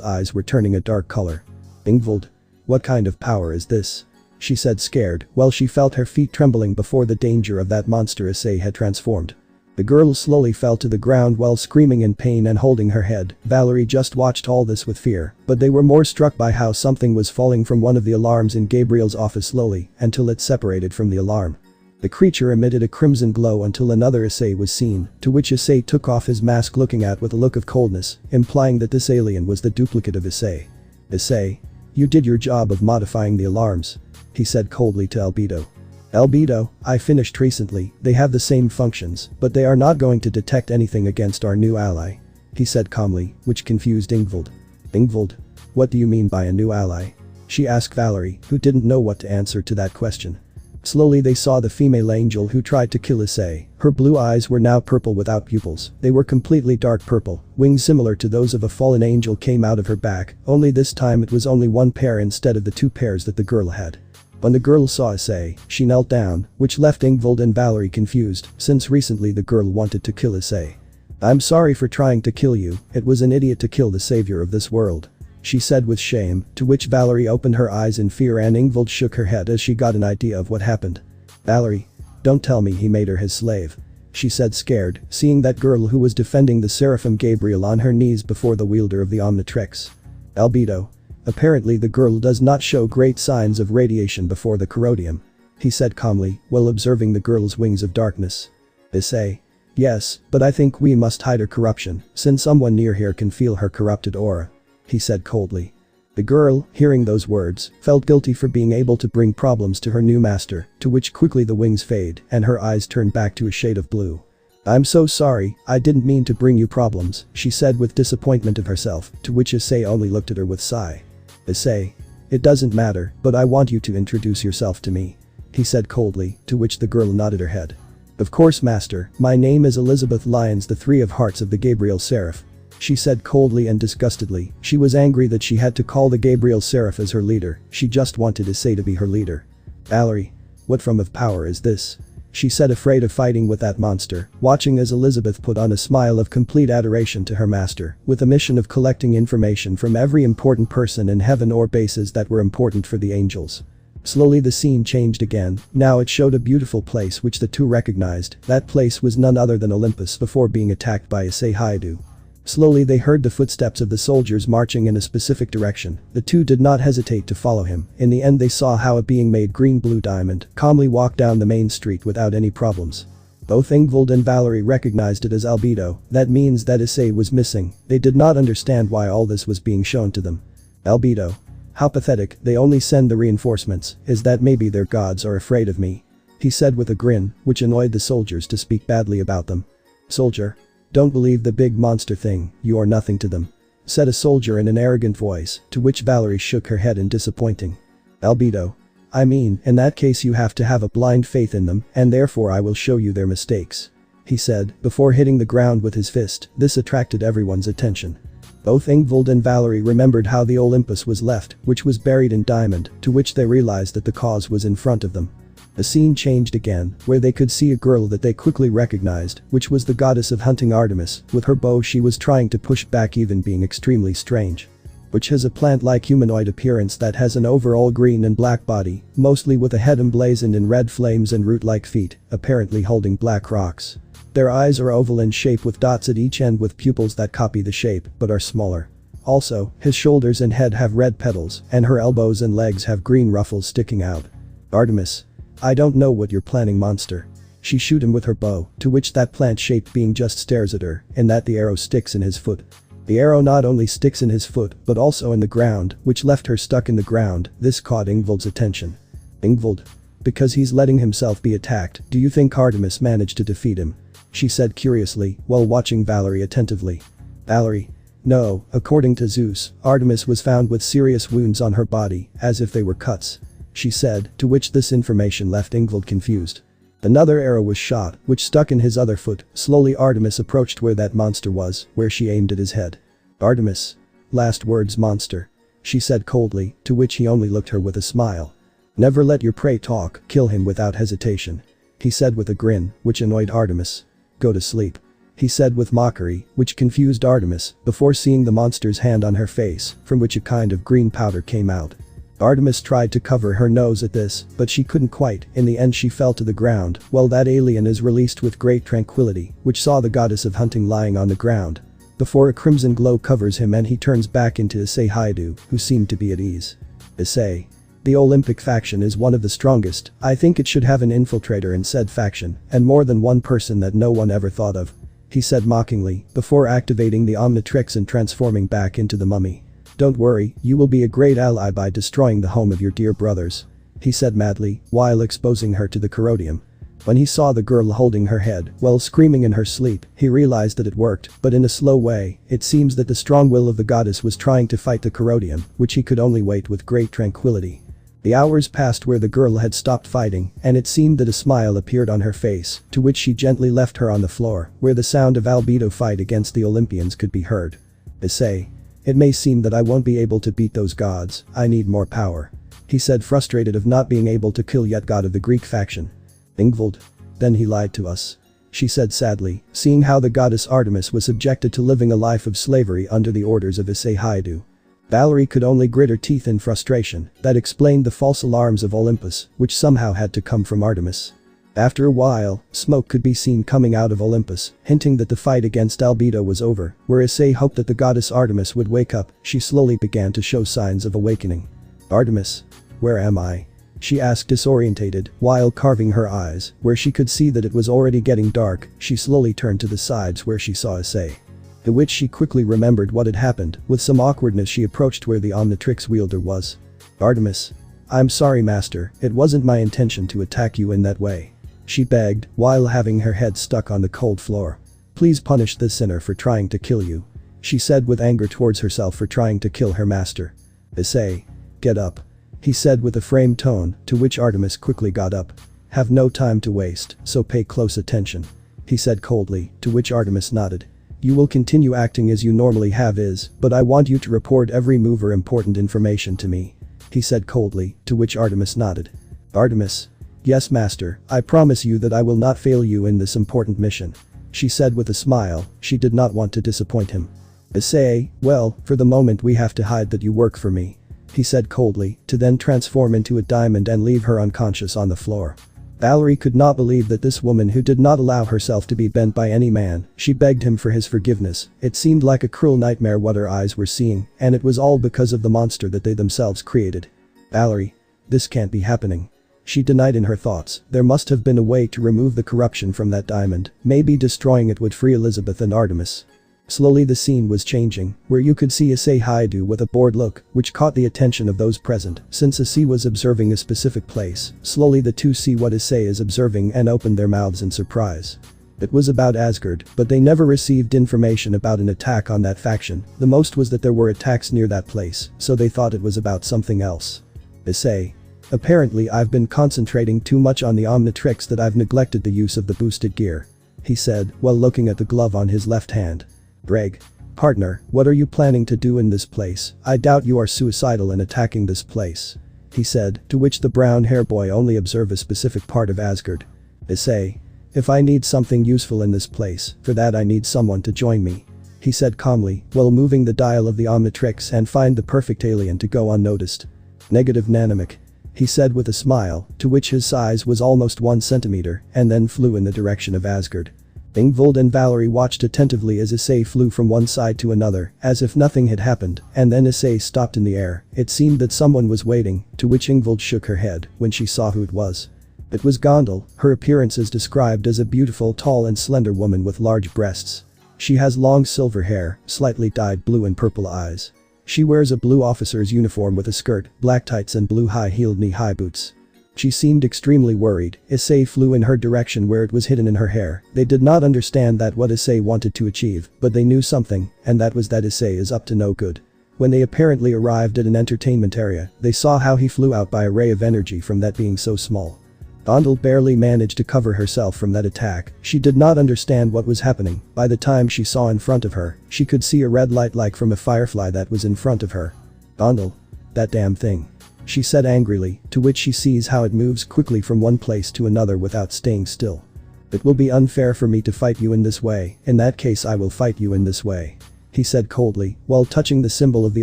eyes were turning a dark color. Ingvild. What kind of power is this? She said scared, while she felt her feet trembling before the danger of that monster Issei had transformed. The girl slowly fell to the ground while screaming in pain and holding her head. Valerie just watched all this with fear, but they were more struck by how something was falling from one of the alarms in Gabriel's office slowly, until it separated from the alarm. The creature emitted a crimson glow until another Issei was seen, to which Issei took off his mask looking at with a look of coldness, implying that this alien was the duplicate of Issei. Issei. You did your job of modifying the alarms. He said coldly to Albedo. Albedo, I finished recently, they have the same functions, but they are not going to detect anything against our new ally. He said calmly, which confused Ingvild. Ingvild? What do you mean by a new ally? She asked Valerie, who didn't know what to answer to that question. Slowly they saw the female angel who tried to kill Issei. Her blue eyes were now purple without pupils. They were completely dark purple. Wings similar to those of a fallen angel came out of her back, only this time it was only one pair instead of the two pairs that the girl had. When the girl saw Issei, she knelt down, which left Ingvild and Valerie confused, since recently the girl wanted to kill Issei. I'm sorry for trying to kill you, it was an idiot to kill the savior of this world. She said with shame, to which Valerie opened her eyes in fear and Ingvild shook her head as she got an idea of what happened. Valerie. Don't tell me he made her his slave. She said scared, seeing that girl who was defending the Seraphim Gabriel on her knees before the wielder of the Omnitrix. Albedo. Apparently the girl does not show great signs of radiation before the corrodium. He said calmly, while observing the girl's wings of darkness. Issei. Yes, but I think we must hide her corruption, since someone near here can feel her corrupted aura. He said coldly. The girl, hearing those words, felt guilty for being able to bring problems to her new master, to which quickly the wings fade and her eyes turn back to a shade of blue. I'm so sorry, I didn't mean to bring you problems, she said with disappointment of herself, to which Issei only looked at her with sigh. Issei. It doesn't matter, but I want you to introduce yourself to me. He said coldly, to which the girl nodded her head. Of course master, my name is Elizabeth Lyons, the Three of Hearts of the Gabriel Seraph. She said coldly and disgustedly. She was angry that she had to call the Gabriel Seraph as her leader, she just wanted Issei to be her leader. Valerie. What form of power is this? She said afraid of fighting with that monster, watching as Elizabeth put on a smile of complete adoration to her master, with a mission of collecting information from every important person in heaven or bases that were important for the angels. Slowly the scene changed again, now it showed a beautiful place which the two recognized. That place was none other than Olympus before being attacked by Issei Haidu. Slowly they heard the footsteps of the soldiers marching in a specific direction. The two did not hesitate to follow him. In the end they saw how a being made green-blue diamond calmly walked down the main street without any problems. Both Ingvild and Valerie recognized it as Albedo. That means that Issei was missing. They did not understand why all this was being shown to them. Albedo. How pathetic, they only send the reinforcements, is that maybe their gods are afraid of me? he said with a grin, which annoyed the soldiers to speak badly about them. Soldier. Don't believe the big monster thing, you are nothing to them. Said a soldier in an arrogant voice, to which Valerie shook her head in disappointing. Albedo. I mean, in that case you have to have a blind faith in them, and therefore I will show you their mistakes. He said, before hitting the ground with his fist. This attracted everyone's attention. Both Ingvild and Valerie remembered how the Olympus was left, which was buried in diamond, to which they realized that the cause was in front of them. The scene changed again, where they could see a girl that they quickly recognized, which was the goddess of hunting Artemis. With her bow she was trying to push back, even being extremely strange. Which has a plant-like humanoid appearance that has an overall green and black body, mostly with a head emblazoned in red flames and root-like feet, apparently holding black rocks. Their eyes are oval in shape with dots at each end with pupils that copy the shape, but are smaller. Also, his shoulders and head have red petals, and her elbows and legs have green ruffles sticking out. Artemis. I don't know what you're planning, monster. She shoot him with her bow, to which that plant-shaped being just stares at her, and that the arrow sticks in his foot. The arrow not only sticks in his foot, but also in the ground, which left her stuck in the ground. This caught Ingvild's attention. Ingvild. Because he's letting himself be attacked, do you think Artemis managed to defeat him? She said curiously, while watching Valerie attentively. Valerie. No, according to Zeus, Artemis was found with serious wounds on her body, as if they were cuts. She said, to which this information left Ingvild confused. Another arrow was shot, which stuck in his other foot. Slowly Artemis approached where that monster was, where she aimed at his head. Artemis. Last words, monster. She said coldly, to which he only looked her with a smile. Never let your prey talk, kill him without hesitation. He said with a grin, which annoyed Artemis. Go to sleep. He said with mockery, which confused Artemis, before seeing the monster's hand on her face, from which a kind of green powder came out. Artemis tried to cover her nose at this, but she couldn't quite. In the end she fell to the ground, while that alien is released with great tranquility, which saw the goddess of hunting lying on the ground. Before a crimson glow covers him and he turns back into Issei Haidu, who seemed to be at ease. Issei. The Olympic faction is one of the strongest. I think it should have an infiltrator in said faction, and more than one person that no one ever thought of. He said mockingly, before activating the Omnitrix and transforming back into the mummy. Don't worry, you will be a great ally by destroying the home of your dear brothers. He said madly, while exposing her to the corrodium. When he saw the girl holding her head while screaming in her sleep, he realized that it worked, but in a slow way. It seems that the strong will of the goddess was trying to fight the corrodium, which he could only wait with great tranquility. The hours passed where the girl had stopped fighting, and it seemed that a smile appeared on her face, to which she gently left her on the floor, where the sound of Albedo fight against the Olympians could be heard. Issei. It may seem that I won't be able to beat those gods, I need more power. He said, frustrated of not being able to kill yet god of the Greek faction. Ingvild. Then he lied to us. She said sadly, seeing how the goddess Artemis was subjected to living a life of slavery under the orders of Issei Haidu. Valerie could only grit her teeth in frustration. That explained the false alarms of Olympus, which somehow had to come from Artemis. After a while, smoke could be seen coming out of Olympus, hinting that the fight against Albedo was over. Where Issei hoped that the goddess Artemis would wake up, she slowly began to show signs of awakening. Artemis. Where am I? She asked disorientated, while carving her eyes, where she could see that it was already getting dark. She slowly turned to the sides where she saw Issei. To which she quickly remembered what had happened. With some awkwardness she approached where the Omnitrix wielder was. Artemis. I'm sorry, master, it wasn't my intention to attack you in that way. She begged, while having her head stuck on the cold floor. Please punish this sinner for trying to kill you. She said with anger towards herself for trying to kill her master. Issei. Get up. He said with a framed tone, to which Artemis quickly got up. Have no time to waste, so pay close attention. He said coldly, to which Artemis nodded. You will continue acting as you normally have but I want you to report every move or important information to me. He said coldly, to which Artemis nodded. Artemis. Yes, master, I promise you that I will not fail you in this important mission. She said with a smile. She did not want to disappoint him. Issei, well, for the moment we have to hide that you work for me. He said coldly, to then transform into a diamond and leave her unconscious on the floor. Valerie could not believe that this woman who did not allow herself to be bent by any man. She begged him for his forgiveness. It seemed like a cruel nightmare what her eyes were seeing, and it was all because of the monster that they themselves created. Valerie. This can't be happening. She denied in her thoughts. There must have been a way to remove the corruption from that diamond. Maybe destroying it would free Elizabeth and Artemis. Slowly the scene was changing, where you could see Issei Haidu with a bored look, which caught the attention of those present, since Issei was observing a specific place. Slowly the two see what Issei is observing and open their mouths in surprise. It was about Asgard, but they never received information about an attack on that faction. The most was that there were attacks near that place, so they thought it was about something else. Issei. Apparently I've been concentrating too much on the Omnitrix that I've neglected the use of the boosted gear. He said, while looking at the glove on his left hand. Greg. Partner, what are you planning to do in this place? I doubt you are suicidal in attacking this place. He said, to which the brown hair boy only observed a specific part of Asgard. Issei. If I need something useful in this place, for that I need someone to join me. He said calmly, while moving the dial of the Omnitrix and find the perfect alien to go unnoticed. Negative Nanamic. He said with a smile, to which his size was almost 1 centimeter, and then flew in the direction of Asgard. Ingvild and Valerie watched attentively as Issei flew from one side to another, as if nothing had happened, and then Issei stopped in the air. It seemed that someone was waiting, to which Ingvild shook her head when she saw who it was. It was Gondal. Her appearance is described as a beautiful, tall and slender woman with large breasts. She has long silver hair, slightly dyed blue and purple eyes. She wears a blue officer's uniform with a skirt, black tights and blue high-heeled knee-high boots. She seemed extremely worried. Issei flew in her direction where it was hidden in her hair. They did not understand that what Issei wanted to achieve, but they knew something, and that was that Issei is up to no good. When they apparently arrived at an entertainment area, they saw how he flew out by a ray of energy from that being so small. Gondal barely managed to cover herself from that attack. She did not understand what was happening. By the time she saw in front of her, she could see a red light like from a firefly that was in front of her. Gondal. That damn thing. She said angrily, to which she sees how it moves quickly from one place to another without staying still. It will be unfair for me to fight you in this way. In that case I will fight you in this way. He said coldly, while touching the symbol of the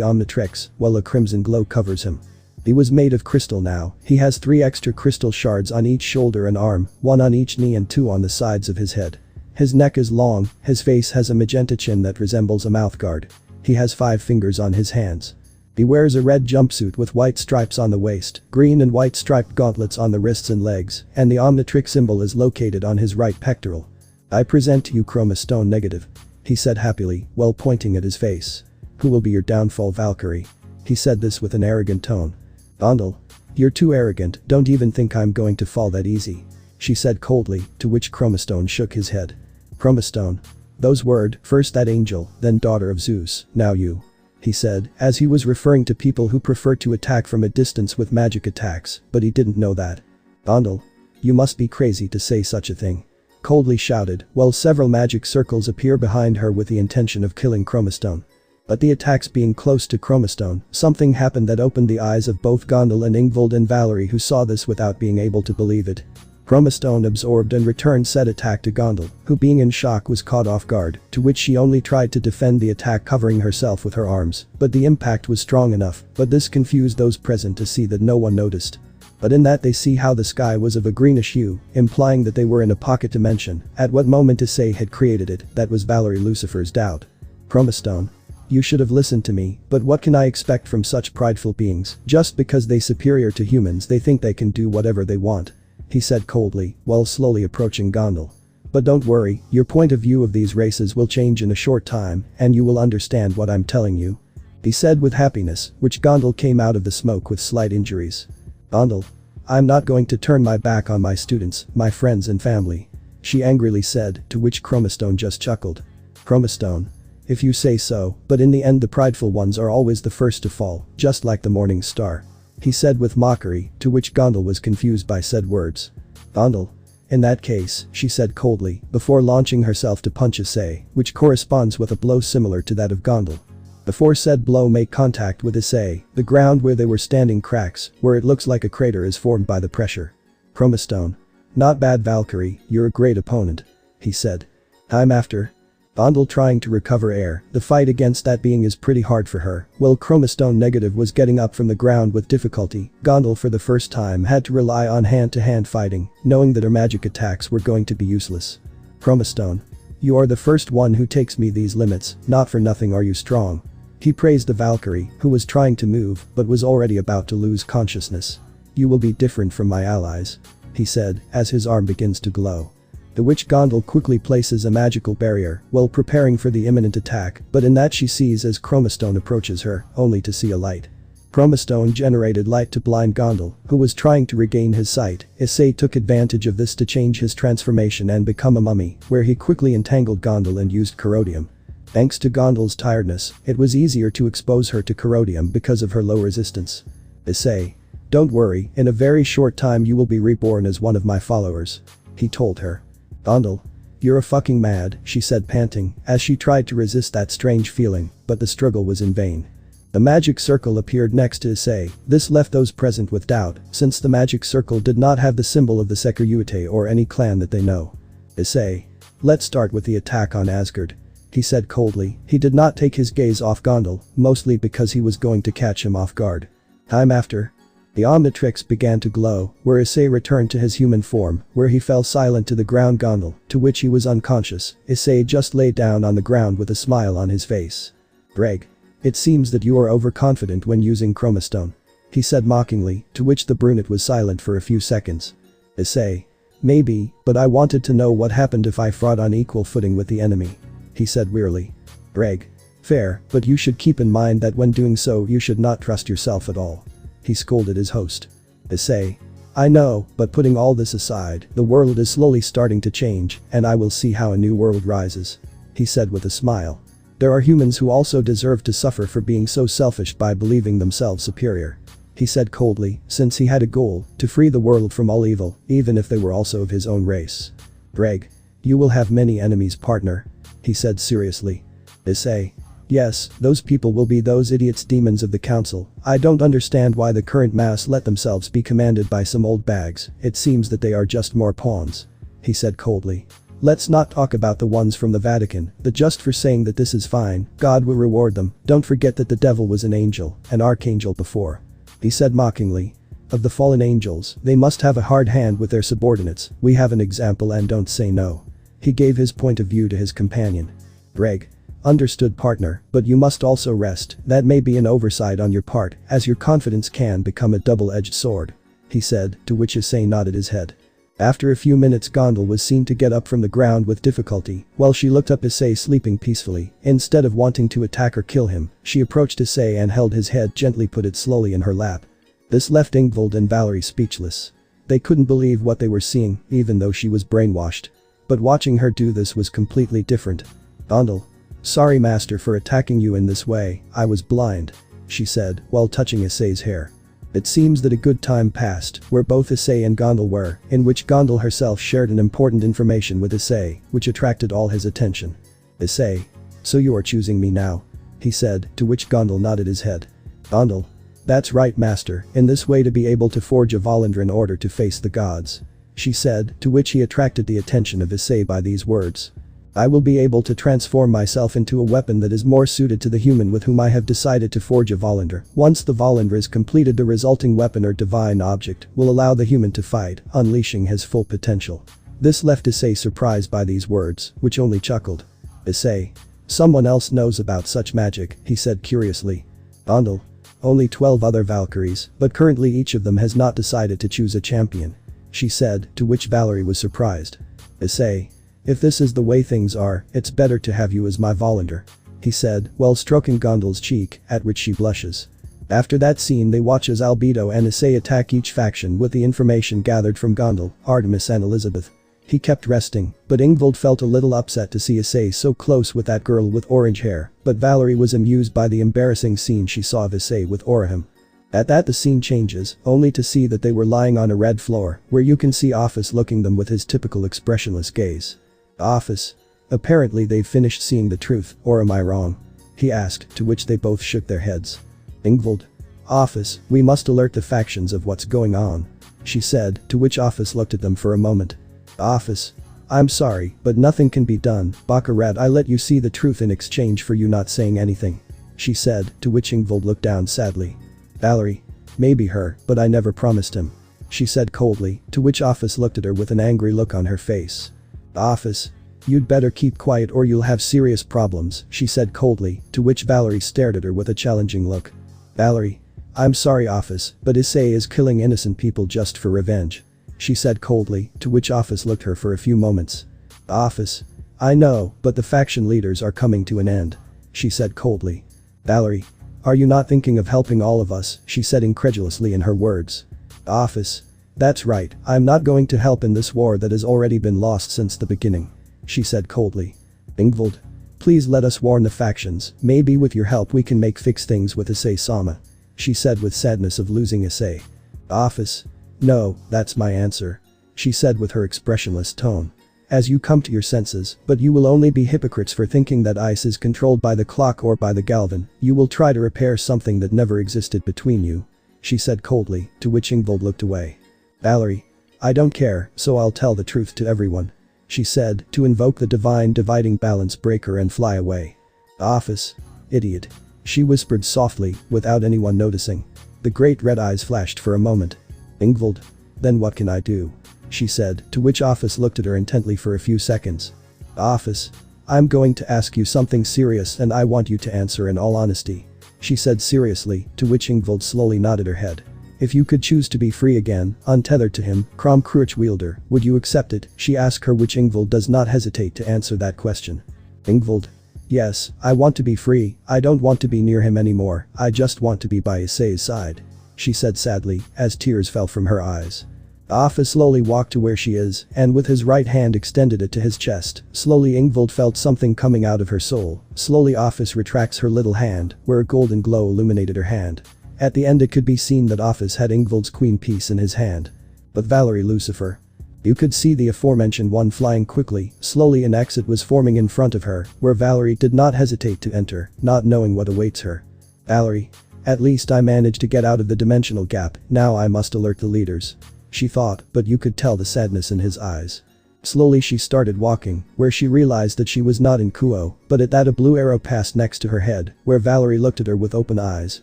Omnitrix, while a crimson glow covers him. He was made of crystal now. He has 3 extra crystal shards on each shoulder and arm, 1 on each knee and 2 on the sides of his head. His neck is long, his face has a magenta chin that resembles a mouthguard. He has 5 fingers on his hands. He wears a red jumpsuit with white stripes on the waist, green and white striped gauntlets on the wrists and legs, and the Omnitrix symbol is located on his right pectoral. I present to you Chroma Stone Negative. He said happily, while pointing at his face. Who will be your downfall, Valkyrie? He said this with an arrogant tone. Gondal. You're too arrogant, don't even think I'm going to fall that easy. She said coldly, to which Chromastone shook his head. Chromastone. Those word, first that angel, then daughter of Zeus, now you. He said, as he was referring to people who prefer to attack from a distance with magic attacks, but he didn't know that. Gondal. You must be crazy to say such a thing. Coldly shouted, while several magic circles appear behind her with the intention of killing Chromastone. But the attacks being close to Chromastone, something happened that opened the eyes of both Gondal and Ingvild and Valerie, who saw this without being able to believe it. Chromastone absorbed and returned said attack to Gondal, who being in shock was caught off guard, to which she only tried to defend the attack covering herself with her arms, but the impact was strong enough, but this confused those present to see that no one noticed. But in that they see how the sky was of a greenish hue, implying that they were in a pocket dimension. At what moment Issei had created it, that was Valerie Lucifer's doubt. Chromastone. You should have listened to me, but what can I expect from such prideful beings? Just because they superior to humans they think they can do whatever they want. He said coldly, while slowly approaching Gondal. But don't worry, your point of view of these races will change in a short time, and you will understand what I'm telling you. He said with happiness, which Gondal came out of the smoke with slight injuries. Gondal. I'm not going to turn my back on my students, my friends and family. She angrily said, to which Chromastone just chuckled. Chromastone. If you say so, but in the end the prideful ones are always the first to fall, just like the morning star. He said with mockery, to which Gondal was confused by said words. Gondal. In that case, she said coldly, before launching herself to punch Issei, which corresponds with a blow similar to that of Gondal. Before said blow made contact with Issei, the ground where they were standing cracks, where it looks like a crater is formed by the pressure. Chromastone. Not bad, Valkyrie, you're a great opponent. He said. I'm after. Gondal trying to recover air. The fight against that being is pretty hard for her. While Chromastone Negative was getting up from the ground with difficulty, Gondal for the first time had to rely on hand-to-hand fighting, knowing that her magic attacks were going to be useless. Chromastone. You are the first one who takes me these limits, not for nothing are you strong. He praised the Valkyrie, who was trying to move, but was already about to lose consciousness. You will be different from my allies. He said, as his arm begins to glow. The witch Gondal quickly places a magical barrier while preparing for the imminent attack, but in that she sees as Chromastone approaches her, only to see a light. Chromastone generated light to blind Gondal, who was trying to regain his sight. Issei took advantage of this to change his transformation and become a mummy, where he quickly entangled Gondal and used corrodium. Thanks to Gondal's tiredness, it was easier to expose her to corrodium because of her low resistance. Issei. Don't worry, in a very short time you will be reborn as one of my followers. He told her. Gondal. You're a fucking mad, she said panting, as she tried to resist that strange feeling, but the struggle was in vain. The magic circle appeared next to Issei. This left those present with doubt, since the magic circle did not have the symbol of the Sekiryuutei or any clan that they know. Issei. Let's start with the attack on Asgard. He said coldly. He did not take his gaze off Gondal, mostly because he was going to catch him off guard. Time after. The Omnitrix began to glow, where Issei returned to his human form, where he fell silent to the ground. Gondal, to which he was unconscious. Issei just lay down on the ground with a smile on his face. Greg. It seems that you are overconfident when using Chromastone. He said mockingly, to which the brunette was silent for a few seconds. Issei. Maybe, but I wanted to know what happened if I fought on equal footing with the enemy. He said wearily. Greg. Fair, but you should keep in mind that when doing so you should not trust yourself at all. He scolded his host. Issei. I know, but putting all this aside, the world is slowly starting to change, and I will see how a new world rises. He said with a smile. There are humans who also deserve to suffer for being so selfish by believing themselves superior. He said coldly, since he had a goal, to free the world from all evil, even if they were also of his own race. Greg. You will have many enemies, partner. He said seriously. Issei. Yes, those people will be those idiots, demons of the council. I don't understand why the current mass let themselves be commanded by some old bags. It seems that they are just more pawns. He said coldly. Let's not talk about the ones from the Vatican, but just for saying that this is fine, God will reward them. Don't forget that the devil was an angel, an archangel before. He said mockingly. Of the fallen angels, they must have a hard hand with their subordinates. We have an example and don't say no. He gave his point of view to his companion. Greg. Understood, partner, but you must also rest. That may be an oversight on your part, as your confidence can become a double-edged sword. He said, to which Issei nodded his head. After a few minutes, Gondal was seen to get up from the ground with difficulty, while she looked up Issei sleeping peacefully. Instead of wanting to attack or kill him, she approached Issei and held his head, gently put it slowly in her lap. This left Ingvild and Valerie speechless. They couldn't believe what they were seeing, even though she was brainwashed. But watching her do this was completely different. Gondal. Sorry master for attacking you in this way, I was blind. She said, while touching Issei's hair. It seems that a good time passed, where both Issei and Gondal were, in which Gondal herself shared an important information with Issei, which attracted all his attention. Issei. So you are choosing me now? He said, to which Gondal nodded his head. Gondal. That's right master, in this way to be able to forge a Valendra in order to face the gods. She said, to which he attracted the attention of Issei by these words. I will be able to transform myself into a weapon that is more suited to the human with whom I have decided to forge a Valendra. Once the Valendra is completed, the resulting weapon or divine object will allow the human to fight, unleashing his full potential. This left Issei surprised by these words, which only chuckled. Issei. Someone else knows about such magic, he said curiously. Gondal. Only 12 other Valkyries, but currently each of them has not decided to choose a champion. She said, to which Valerie was surprised. Issei. If this is the way things are, it's better to have you as my Valendra. He said, while stroking Gondal's cheek, at which she blushes. After that scene, they watch as Albedo and Issei attack each faction with the information gathered from Gondal, Artemis and Elizabeth. He kept resting, but Ingvild felt a little upset to see Issei so close with that girl with orange hair, but Valerie was amused by the embarrassing scene she saw of Issei with Orahim. At that the scene changes, only to see that they were lying on a red floor, where you can see Office looking them with his typical expressionless gaze. Office. Apparently they've finished seeing the truth, or am I wrong? He asked, to which they both shook their heads. Ingvild. Office, we must alert the factions of what's going on. She said, to which Office looked at them for a moment. Office. I'm sorry, but nothing can be done, Baccarat. I let you see the truth in exchange for you not saying anything. She said, to which Ingvild looked down sadly. Valerie. Maybe her, but I never promised him. She said coldly, to which Office looked at her with an angry look on her face. Office. You'd better keep quiet or you'll have serious problems, she said coldly, to which Valerie stared at her with a challenging look. Valerie. I'm sorry Office, but Issei is killing innocent people just for revenge. she said coldly, to which Office looked her for a few moments. Office. I know, but the faction leaders are coming to an end. She said coldly. Valerie. Are you not thinking of helping all of us, she said incredulously in her words. Office. That's right, I'm not going to help in this war that has already been lost since the beginning. She said coldly. Ingvald. Please let us warn the factions, maybe with your help we can fix things with Issei-sama. She said with sadness of losing Issei. Office. No, that's my answer. She said with her expressionless tone. As you come to your senses, but you will only be hypocrites for thinking that ice is controlled by the clock or by the Galvan, you will try to repair something that never existed between you. She said coldly, to which Ingvald looked away. Valerie. I don't care, so I'll tell the truth to everyone. She said, to invoke the divine dividing balance breaker and fly away. Office. Idiot. She whispered softly, without anyone noticing. The great red eyes flashed for a moment. Ingvald. Then what can I do? She said, to which Office looked at her intently for a few seconds. Office. I'm going to ask you something serious and I want you to answer in all honesty. She said seriously, to which Ingvald slowly nodded her head. If you could choose to be free again, untethered to him, Crom Cruach wielder, would you accept it? She asked her, which Ingvald does not hesitate to answer that question. Ingvald. Yes, I want to be free, I don't want to be near him anymore, I just want to be by Issei's side. She said sadly, as tears fell from her eyes. Office slowly walked to where she is, and with his right hand extended it to his chest. Slowly Ingvald felt something coming out of her soul. Slowly Office retracts her little hand, where a golden glow illuminated her hand. At the end it could be seen that Office had Ingvald's queen piece in his hand. But Valerie Lucifer. You could see the aforementioned one flying quickly, slowly an exit was forming in front of her, where Valerie did not hesitate to enter, not knowing what awaits her. Valerie. At least I managed to get out of the dimensional gap, now I must alert the leaders. She thought, but you could tell the sadness in his eyes. Slowly she started walking, where she realized that she was not in Kuo, but at that a blue arrow passed next to her head, where Valerie looked at her with open eyes,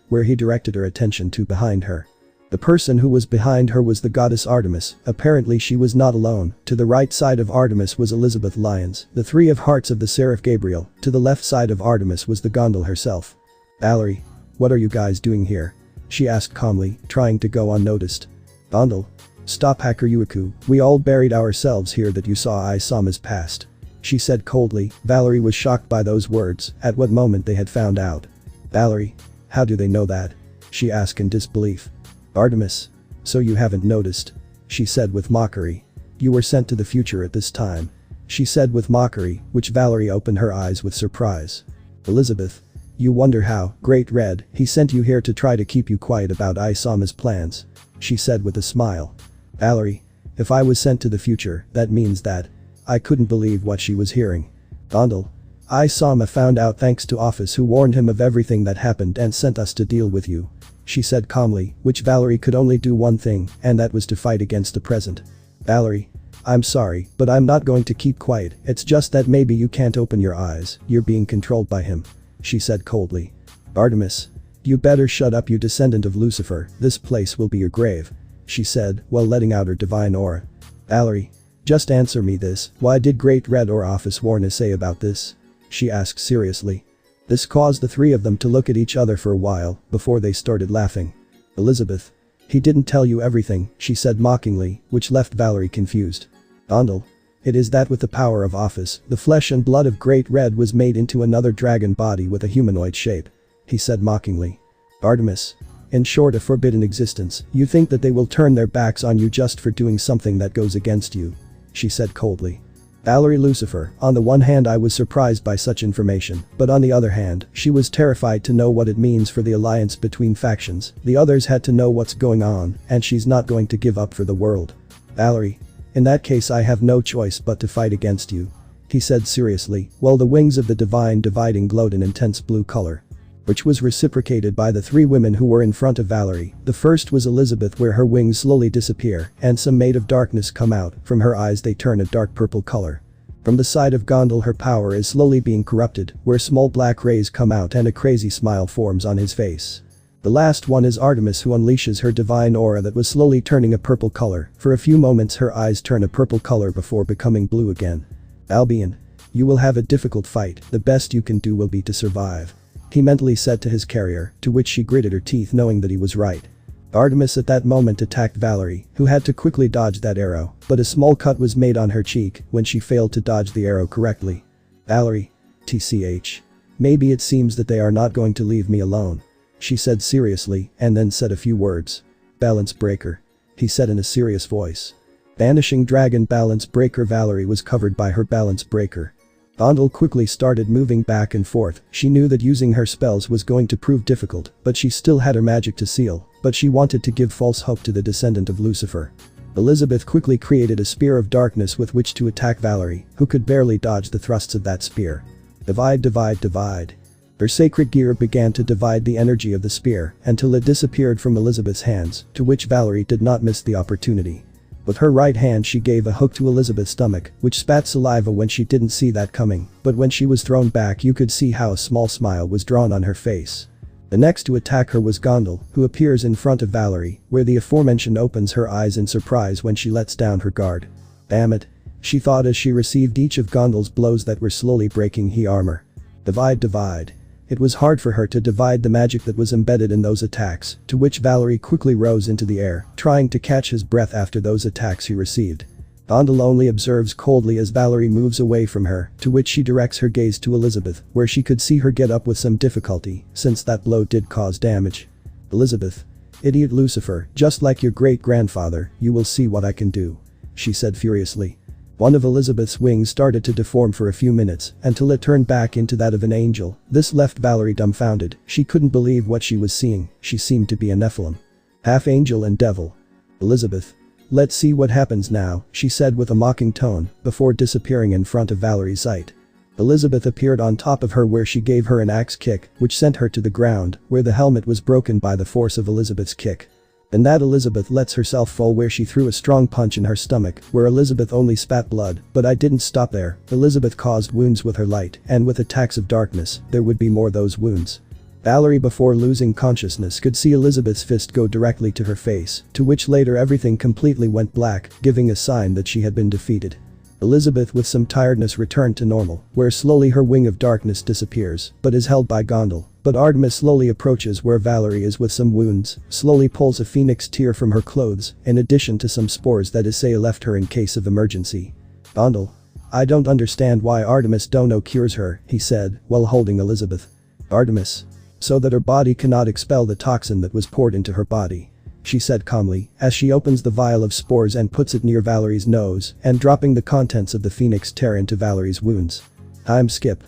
where he directed her attention to behind her. The person who was behind her was the goddess Artemis, apparently she was not alone, to the right side of Artemis was Elizabeth Lyons, the three of hearts of the Seraph Gabriel, to the left side of Artemis was the Gondel herself. Valerie. What are you guys doing here? She asked calmly, trying to go unnoticed. Gondel. Stop Sekiryuutei, we all buried ourselves here that you saw Issei-sama's past. She said coldly. Valerie was shocked by those words, at what moment they had found out. Valerie. How do they know that? She asked in disbelief. Artemis. So you haven't noticed? She said with mockery. You were sent to the future at this time. She said with mockery, which Valerie opened her eyes with surprise. Elizabeth. You wonder how, Great Red, he sent you here to try to keep you quiet about Issei-sama's plans. She said with a smile. Valerie. If I was sent to the future, that means that. I couldn't believe what she was hearing. Gondel. Issei-sama found out thanks to Office who warned him of everything that happened and sent us to deal with you. She said calmly, which Valerie could only do one thing, and that was to fight against the present. Valerie. I'm sorry, but I'm not going to keep quiet, it's just that maybe you can't open your eyes, you're being controlled by him. She said coldly. Artemis. You better shut up, you descendant of Lucifer, this place will be your grave. She said, while letting out her divine aura. Valerie. Just answer me this, why did Great Red or Office warn Issei about this? She asked seriously. This caused the three of them to look at each other for a while, before they started laughing. Elizabeth. He didn't tell you everything, she said mockingly, which left Valerie confused. Gondel. It is that with the power of Office, the flesh and blood of Great Red was made into another dragon body with a humanoid shape. He said mockingly. Artemis. In short, a forbidden existence, you think that they will turn their backs on you just for doing something that goes against you. She said coldly. Valerie Lucifer, on the one hand I was surprised by such information, but on the other hand, she was terrified to know what it means for the alliance between factions, the others had to know what's going on, and she's not going to give up for the world. Valerie. In that case I have no choice but to fight against you. He said seriously, while the wings of the divine dividing glowed an intense blue color. Which was reciprocated by the three women who were in front of Valerie. The first was Elizabeth, where her wings slowly disappear and some made of darkness come out, from her eyes they turn a dark purple color. From the side of Gondel her power is slowly being corrupted, where small black rays come out and a crazy smile forms on his face. The last one is Artemis, who unleashes her divine aura that was slowly turning a purple color. For a few moments her eyes turn a purple color before becoming blue again. Albion. You will have a difficult fight, the best you can do will be to survive. He mentally said to his carrier, to which she gritted her teeth knowing that he was right. Artemis at that moment attacked Valerie, who had to quickly dodge that arrow, but a small cut was made on her cheek when she failed to dodge the arrow correctly. Valerie. TCH. Maybe it seems that they are not going to leave me alone. She said seriously and then said a few words. Balance breaker. He said in a serious voice. Vanishing dragon balance breaker. Valerie was covered by her balance breaker. Gondal quickly started moving back and forth. She knew that using her spells was going to prove difficult, but she still had her magic to seal, but she wanted to give false hope to the descendant of Lucifer. Elizabeth quickly created a spear of darkness with which to attack Valerie, who could barely dodge the thrusts of that spear. Divide, divide, divide. Her sacred gear began to divide the energy of the spear until it disappeared from Elizabeth's hands, to which Valerie did not miss the opportunity. With her right hand she gave a hook to Elizabeth's stomach, which spat saliva when she didn't see that coming, but when she was thrown back you could see how a small smile was drawn on her face. The next to attack her was Gondal, who appears in front of Valerie, where the aforementioned opens her eyes in surprise when she lets down her guard. Damn it. She thought as she received each of Gondal's blows that were slowly breaking his armor. Divide, divide. It was hard for her to divide the magic that was embedded in those attacks, to which Valerie quickly rose into the air, trying to catch his breath after those attacks he received. Gondal only observes coldly as Valerie moves away from her, to which she directs her gaze to Elizabeth, where she could see her get up with some difficulty, since that blow did cause damage. Elizabeth. Idiot Lucifer, just like your great-grandfather, you will see what I can do. She said furiously. One of Elizabeth's wings started to deform for a few minutes, until it turned back into that of an angel. This left Valerie dumbfounded. She couldn't believe what she was seeing. She seemed to be a Nephilim. Half angel and devil. Elizabeth. Let's see what happens now, she said with a mocking tone, before disappearing in front of Valerie's sight. Elizabeth appeared on top of her where she gave her an axe kick, which sent her to the ground, where the helmet was broken by the force of Elizabeth's kick. Then that Elizabeth lets herself fall where she threw a strong punch in her stomach, where Elizabeth only spat blood, but I didn't stop there. Elizabeth caused wounds with her light, and with attacks of darkness, there would be more those wounds. Valerie before losing consciousness could see Elizabeth's fist go directly to her face, to which later everything completely went black, giving a sign that she had been defeated. Elizabeth with some tiredness returned to normal, where slowly her wing of darkness disappears, but is held by Gondal. But Artemis slowly approaches where Valerie is with some wounds, slowly pulls a phoenix tear from her clothes, in addition to some spores that Issei left her in case of emergency. Gondal. I don't understand why Artemis Dono cures her, he said, while holding Elizabeth. Artemis. So that her body cannot expel the toxin that was poured into her body. She said calmly, as she opens the vial of spores and puts it near Valerie's nose, and dropping the contents of the phoenix tear into Valerie's wounds. Time skip.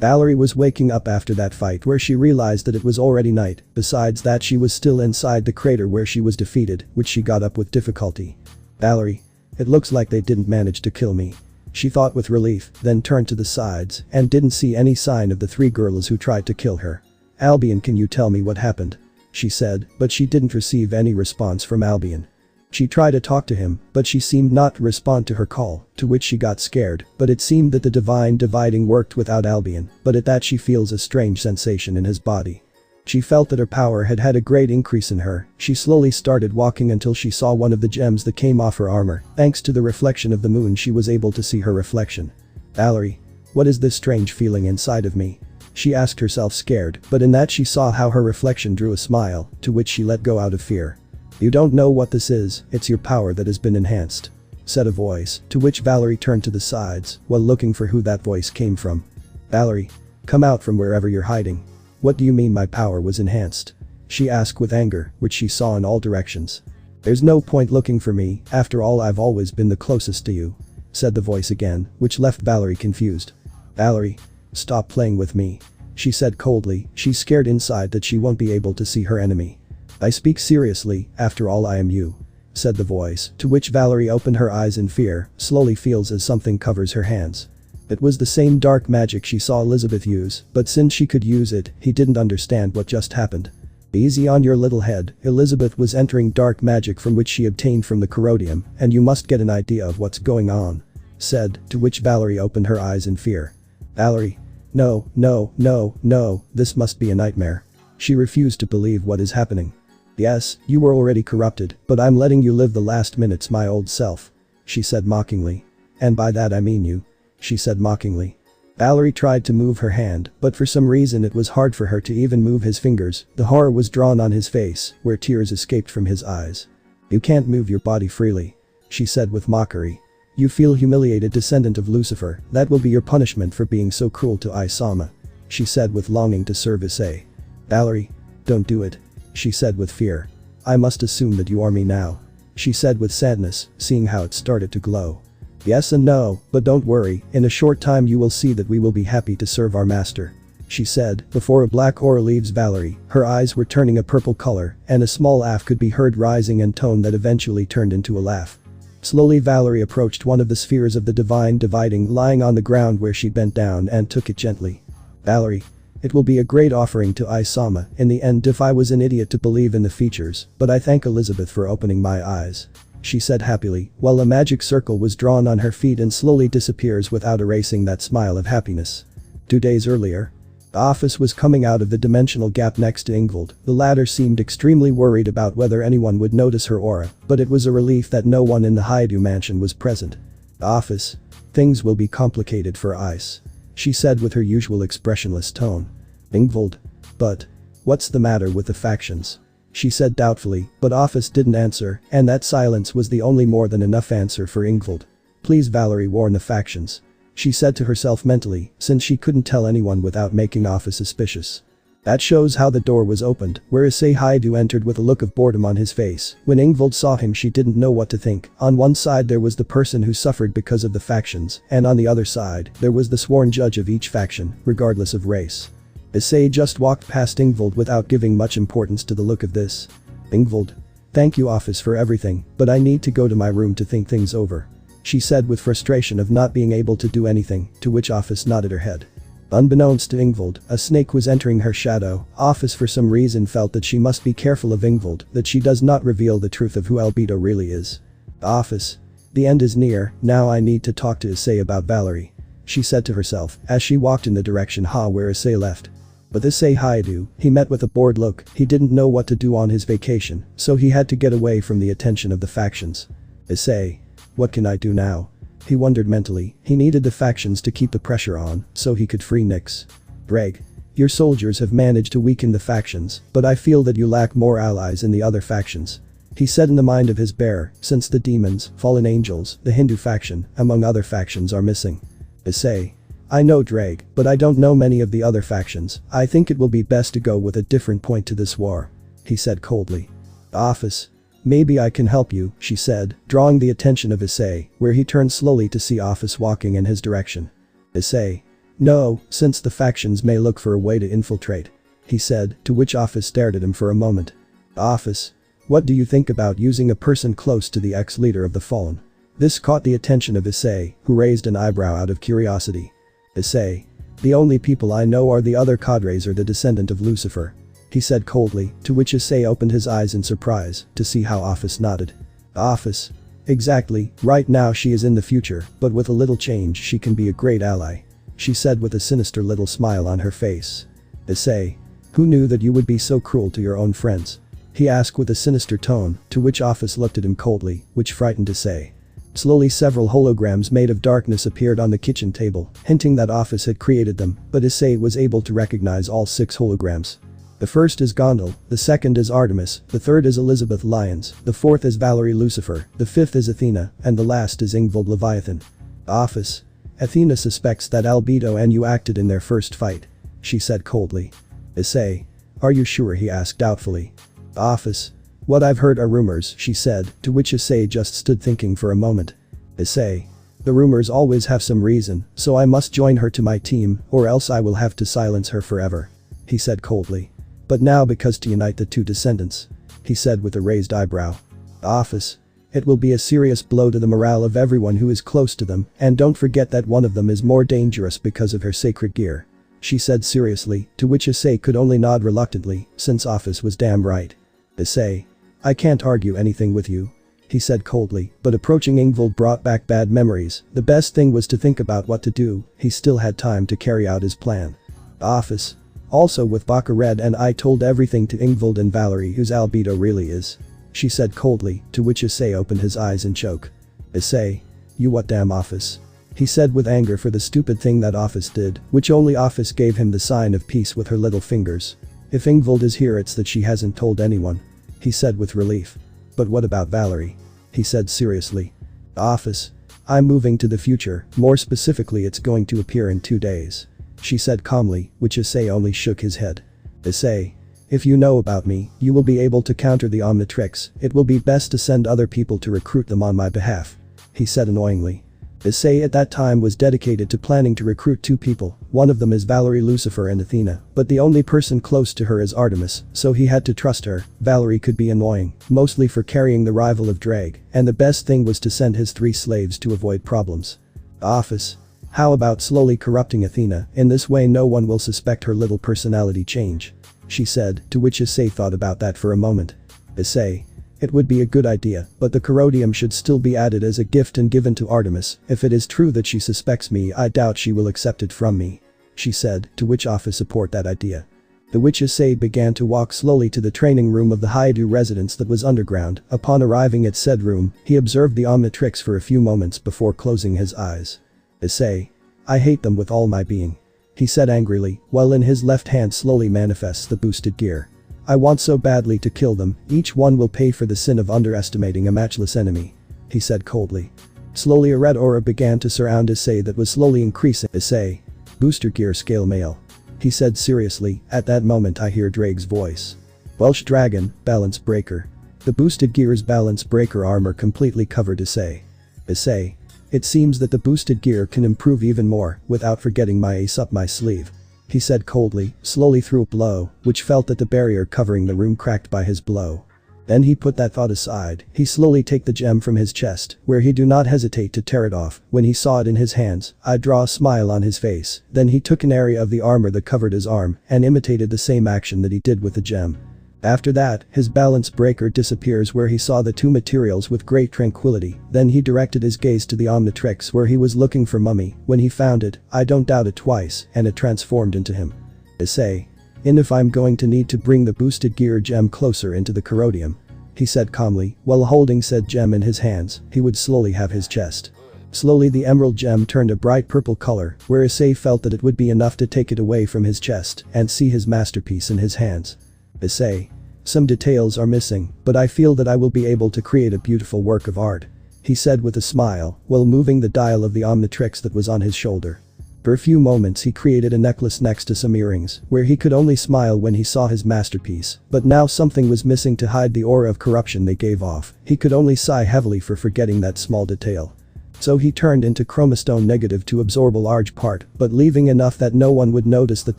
Valerie was waking up after that fight where she realized that it was already night, besides that she was still inside the crater where she was defeated, which she got up with difficulty. Valerie. It looks like they didn't manage to kill me. She thought with relief, then turned to the sides, and didn't see any sign of the three girls who tried to kill her. Albion, can you tell me what happened? She said, but she didn't receive any response from Albion. She tried to talk to him, but she seemed not to respond to her call, to which she got scared, but it seemed that the divine dividing worked without Albion, but at that she feels a strange sensation in his body. She felt that her power had had a great increase in her. She slowly started walking until she saw one of the gems that came off her armor. Thanks to the reflection of the moon she was able to see her reflection. Valerie. What is this strange feeling inside of me? She asked herself scared, but in that she saw how her reflection drew a smile, to which she let go out of fear. You don't know what this is, it's your power that has been enhanced. Said a voice, to which Valerie turned to the sides, while looking for who that voice came from. Valerie. Come out from wherever you're hiding. What do you mean my power was enhanced? She asked with anger, which she saw in all directions. There's no point looking for me, after all I've always been the closest to you. Said the voice again, which left Valerie confused. Valerie. Stop playing with me. She said coldly, she's scared inside that she won't be able to see her enemy. I speak seriously, after all I am you. Said the voice, to which Valerie opened her eyes in fear, slowly feels as something covers her hands. It was the same dark magic she saw Elizabeth use, but since she could use it, he didn't understand what just happened. Easy on your little head, Elizabeth was entering dark magic from which she obtained from the corrodium, and you must get an idea of what's going on. Said, to which Valerie opened her eyes in fear. Valerie. No, no, no, no, this must be a nightmare. She refused to believe what is happening. Yes, you were already corrupted, but I'm letting you live the last minutes my old self. She said mockingly. And by that I mean you. She said mockingly. Valerie tried to move her hand, but for some reason it was hard for her to even move his fingers. The horror was drawn on his face, where tears escaped from his eyes. "You can't move your body freely," she said with mockery. "You feel humiliated, descendant of Lucifer. That will be your punishment for being so cruel to Issei," she said with longing to serve Issei. "Valerie, don't do it," she said with fear. "I must assume that you are me now," she said with sadness, seeing how it started to glow. "Yes and no, but don't worry, in a short time you will see that we will be happy to serve our master," she said, before a black aura leaves Valerie. Her eyes were turning a purple color, and a small laugh could be heard rising in tone that eventually turned into a laugh. Slowly Valerie approached one of the spheres of the divine dividing lying on the ground where she bent down and took it gently. "Valerie, it will be a great offering to Issei. In the end, if I was an idiot to believe in the features, but I thank Elizabeth for opening my eyes," she said happily, while a magic circle was drawn on her feet and slowly disappears without erasing that smile of happiness. 2 days earlier, the office was coming out of the dimensional gap next to Ingvild. The latter seemed extremely worried about whether anyone would notice her aura, but it was a relief that no one in the Haidou mansion was present. "The office. Things will be complicated for Ice," she said with her usual expressionless tone. "Ingvild. But. What's the matter with the factions?" she said doubtfully, but Office didn't answer, and that silence was the only more than enough answer for Ingvild. "Please Valerie, warn the factions," she said to herself mentally, since she couldn't tell anyone without making Office suspicious. That shows how the door was opened, where Issei Haidou entered with a look of boredom on his face. When Ingvild saw him, she didn't know what to think. On one side there was the person who suffered because of the factions, and on the other side, there was the sworn judge of each faction, regardless of race. Issei just walked past Ingvild without giving much importance to the look of this. "Ingvild. Thank you Office for everything, but I need to go to my room to think things over," she said with frustration of not being able to do anything, to which Office nodded her head. Unbeknownst to Ingvild, a snake was entering her shadow. Office for some reason felt that she must be careful of Ingvild, that she does not reveal the truth of who Albedo really is. "Office. The end is near, now I need to talk to Issei about Valerie," she said to herself, as she walked in the direction where Issei left. But Issei Haidou, he met with a bored look. He didn't know what to do on his vacation, so he had to get away from the attention of the factions. "Issei. What can I do now?" he wondered mentally. He needed the factions to keep the pressure on, so he could free Nyx. "Greg. Your soldiers have managed to weaken the factions, but I feel that you lack more allies in the other factions," he said in the mind of his bearer, since the demons, fallen angels, the Hindu faction, among other factions are missing. "Issei. I know Drake, but I don't know many of the other factions. I think it will be best to go with a different point to this war," he said coldly. "Office. Maybe I can help you," she said, drawing the attention of Issei, where he turned slowly to see Office walking in his direction. "Issei. No, since the factions may look for a way to infiltrate," he said, to which Office stared at him for a moment. "Office. What do you think about using a person close to the ex-leader of the Fallen?" This caught the attention of Issei, who raised an eyebrow out of curiosity. "Issei. The only people I know are the other cadres or the descendant of Lucifer," he said coldly, to which Issei opened his eyes in surprise to see how Office nodded. "Office. Exactly, right now she is in the future, but with a little change she can be a great ally," she said with a sinister little smile on her face. "Issei. Who knew that you would be so cruel to your own friends?" he asked with a sinister tone, to which Office looked at him coldly, which frightened Issei. Slowly several holograms made of darkness appeared on the kitchen table, hinting that Office had created them, but Issei was able to recognize all 6 holograms. The first is Gondel, the second is Artemis, the third is Elizabeth Lyons, the fourth is Valerie Lucifer, the fifth is Athena, and the last is Ingvild Leviathan. "Office. Athena suspects that Albedo and you acted in their first fight," she said coldly. "Issei. Are you sure?" he asked doubtfully. "Office. What I've heard are rumors," she said, to which Issei just stood thinking for a moment. "Issei. The rumors always have some reason, so I must join her to my team, or else I will have to silence her forever," he said coldly. "But now because to unite the 2 descendants," he said with a raised eyebrow. "Office. It will be a serious blow to the morale of everyone who is close to them, and don't forget that one of them is more dangerous because of her sacred gear," she said seriously, to which Issei could only nod reluctantly, since Office was damn right. "Issei. I can't argue anything with you," he said coldly, but approaching Ingvild brought back bad memories. The best thing was to think about what to do. He still had time to carry out his plan. "Office. Also with Baka Red and I told everything to Ingvild and Valerie whose Albedo really is," she said coldly, to which Issei opened his eyes in choke. "Issei. You what damn Office?" He said with anger for the stupid thing that Office did, which only Office gave him the sign of peace with her little fingers. If Ingvild is here it's that she hasn't told anyone. He said with relief. But what about Valerie? He said seriously. Office. I'm moving to the future, more specifically it's going to appear in 2 days. She said calmly, which Issei only shook his head. Issei. If you know about me, you will be able to counter the Omnitrix, it will be best to send other people to recruit them on my behalf. He said annoyingly. Issei at that time was dedicated to planning to recruit 2 people, one of them is Valerie Lucifer and Athena, but the only person close to her is Artemis, so he had to trust her. Valerie could be annoying, mostly for carrying the rival of Drag, and the best thing was to send his 3 slaves to avoid problems. Office. How about slowly corrupting Athena, in this way no one will suspect her little personality change. She said, to which Issei thought about that for a moment. Issei. It would be a good idea, but the corrodium should still be added as a gift and given to Artemis. If it is true that she suspects me I doubt she will accept it from me. She said, to which Office support that idea. The witch Issei began to walk slowly to the training room of the Haidu residence that was underground. Upon arriving at said room, he observed the Omnitrix for a few moments before closing his eyes. Issei. I hate them with all my being. He said angrily, while in his left hand slowly manifests the boosted gear. I want so badly to kill them, each one will pay for the sin of underestimating a matchless enemy. He said coldly. Slowly a red aura began to surround Issei that was slowly increasing. Issei. Booster gear scale male. He said seriously, at that moment I hear Drake's voice. Welsh dragon, balance breaker. The boosted gear's balance breaker armor completely covered Issei. Issei. It seems that the boosted gear can improve even more, without forgetting my ace up my sleeve. He said coldly, slowly threw a blow, which felt that the barrier covering the room cracked by his blow. Then he put that thought aside, he slowly take the gem from his chest, where he do not hesitate to tear it off. When he saw it in his hands, I draw a smile on his face. Then he took an area of the armor that covered his arm, and imitated the same action that he did with the gem. After that, his balance breaker disappears where he saw the 2 materials with great tranquility. Then he directed his gaze to the Omnitrix where he was looking for Mummy. When he found it, I don't doubt it twice, and it transformed into him. Issei. And if I'm going to need to bring the boosted gear gem closer into the corrodium. He said calmly, while holding said gem in his hands, he would slowly have his chest. Slowly the emerald gem turned a bright purple color, where Issei felt that it would be enough to take it away from his chest and see his masterpiece in his hands. Issei. Some details are missing, but I feel that I will be able to create a beautiful work of art. He said with a smile, while moving the dial of the Omnitrix that was on his shoulder. For a few moments he created a necklace next to some earrings, where he could only smile when he saw his masterpiece, but now something was missing to hide the aura of corruption they gave off. He could only sigh heavily for forgetting that small detail. So he turned into chromastone negative to absorb a large part, but leaving enough that no one would notice that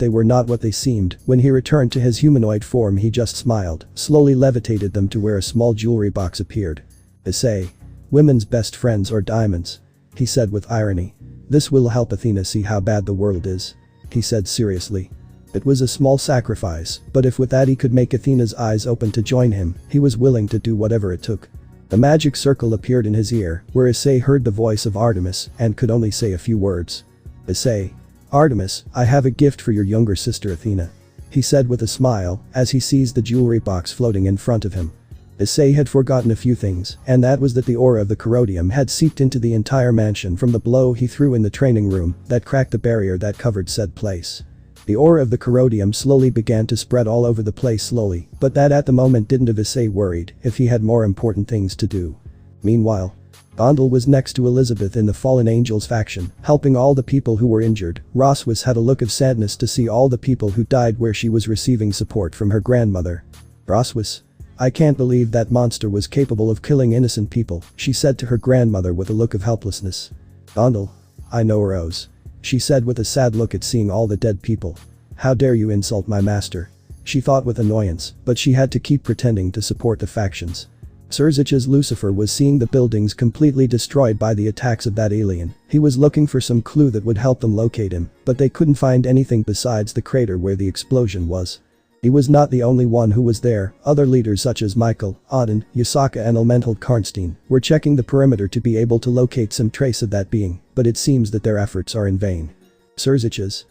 they were not what they seemed. When he returned to his humanoid form he just smiled, slowly levitated them to where a small jewelry box appeared. Issei. Women's best friends are diamonds. He said with irony. This will help Athena see how bad the world is. He said seriously. It was a small sacrifice, but if with that he could make Athena's eyes open to join him, he was willing to do whatever it took. The magic circle appeared in his ear, where Issei heard the voice of Artemis and could only say a few words. Issei. Artemis, I have a gift for your younger sister Athena. He said with a smile, as he sees the jewelry box floating in front of him. Issei had forgotten a few things, and that was that the aura of the corrodium had seeped into the entire mansion from the blow he threw in the training room that cracked the barrier that covered said place. The aura of the corrodium slowly began to spread all over the place slowly, but that at the moment didn't have Issei worried if he had more important things to do. Meanwhile, Gondel was next to Elizabeth in the Fallen Angels faction, helping all the people who were injured. Roswis had a look of sadness to see all the people who died where she was receiving support from her grandmother. Roswis. I can't believe that monster was capable of killing innocent people, she said to her grandmother with a look of helplessness. Gondel. I know Rose. She said with a sad look at seeing all the dead people. How dare you insult my master? She thought with annoyance, but she had to keep pretending to support the factions. Serzich's Lucifer was seeing the buildings completely destroyed by the attacks of that alien. He was looking for some clue that would help them locate him, but they couldn't find anything besides the crater where the explosion was. He was not the only one who was there. Other leaders such as Michael, Auden, Yasaka and Elemental Karnstein were checking the perimeter to be able to locate some trace of that being, but it seems that their efforts are in vain. Serzich's.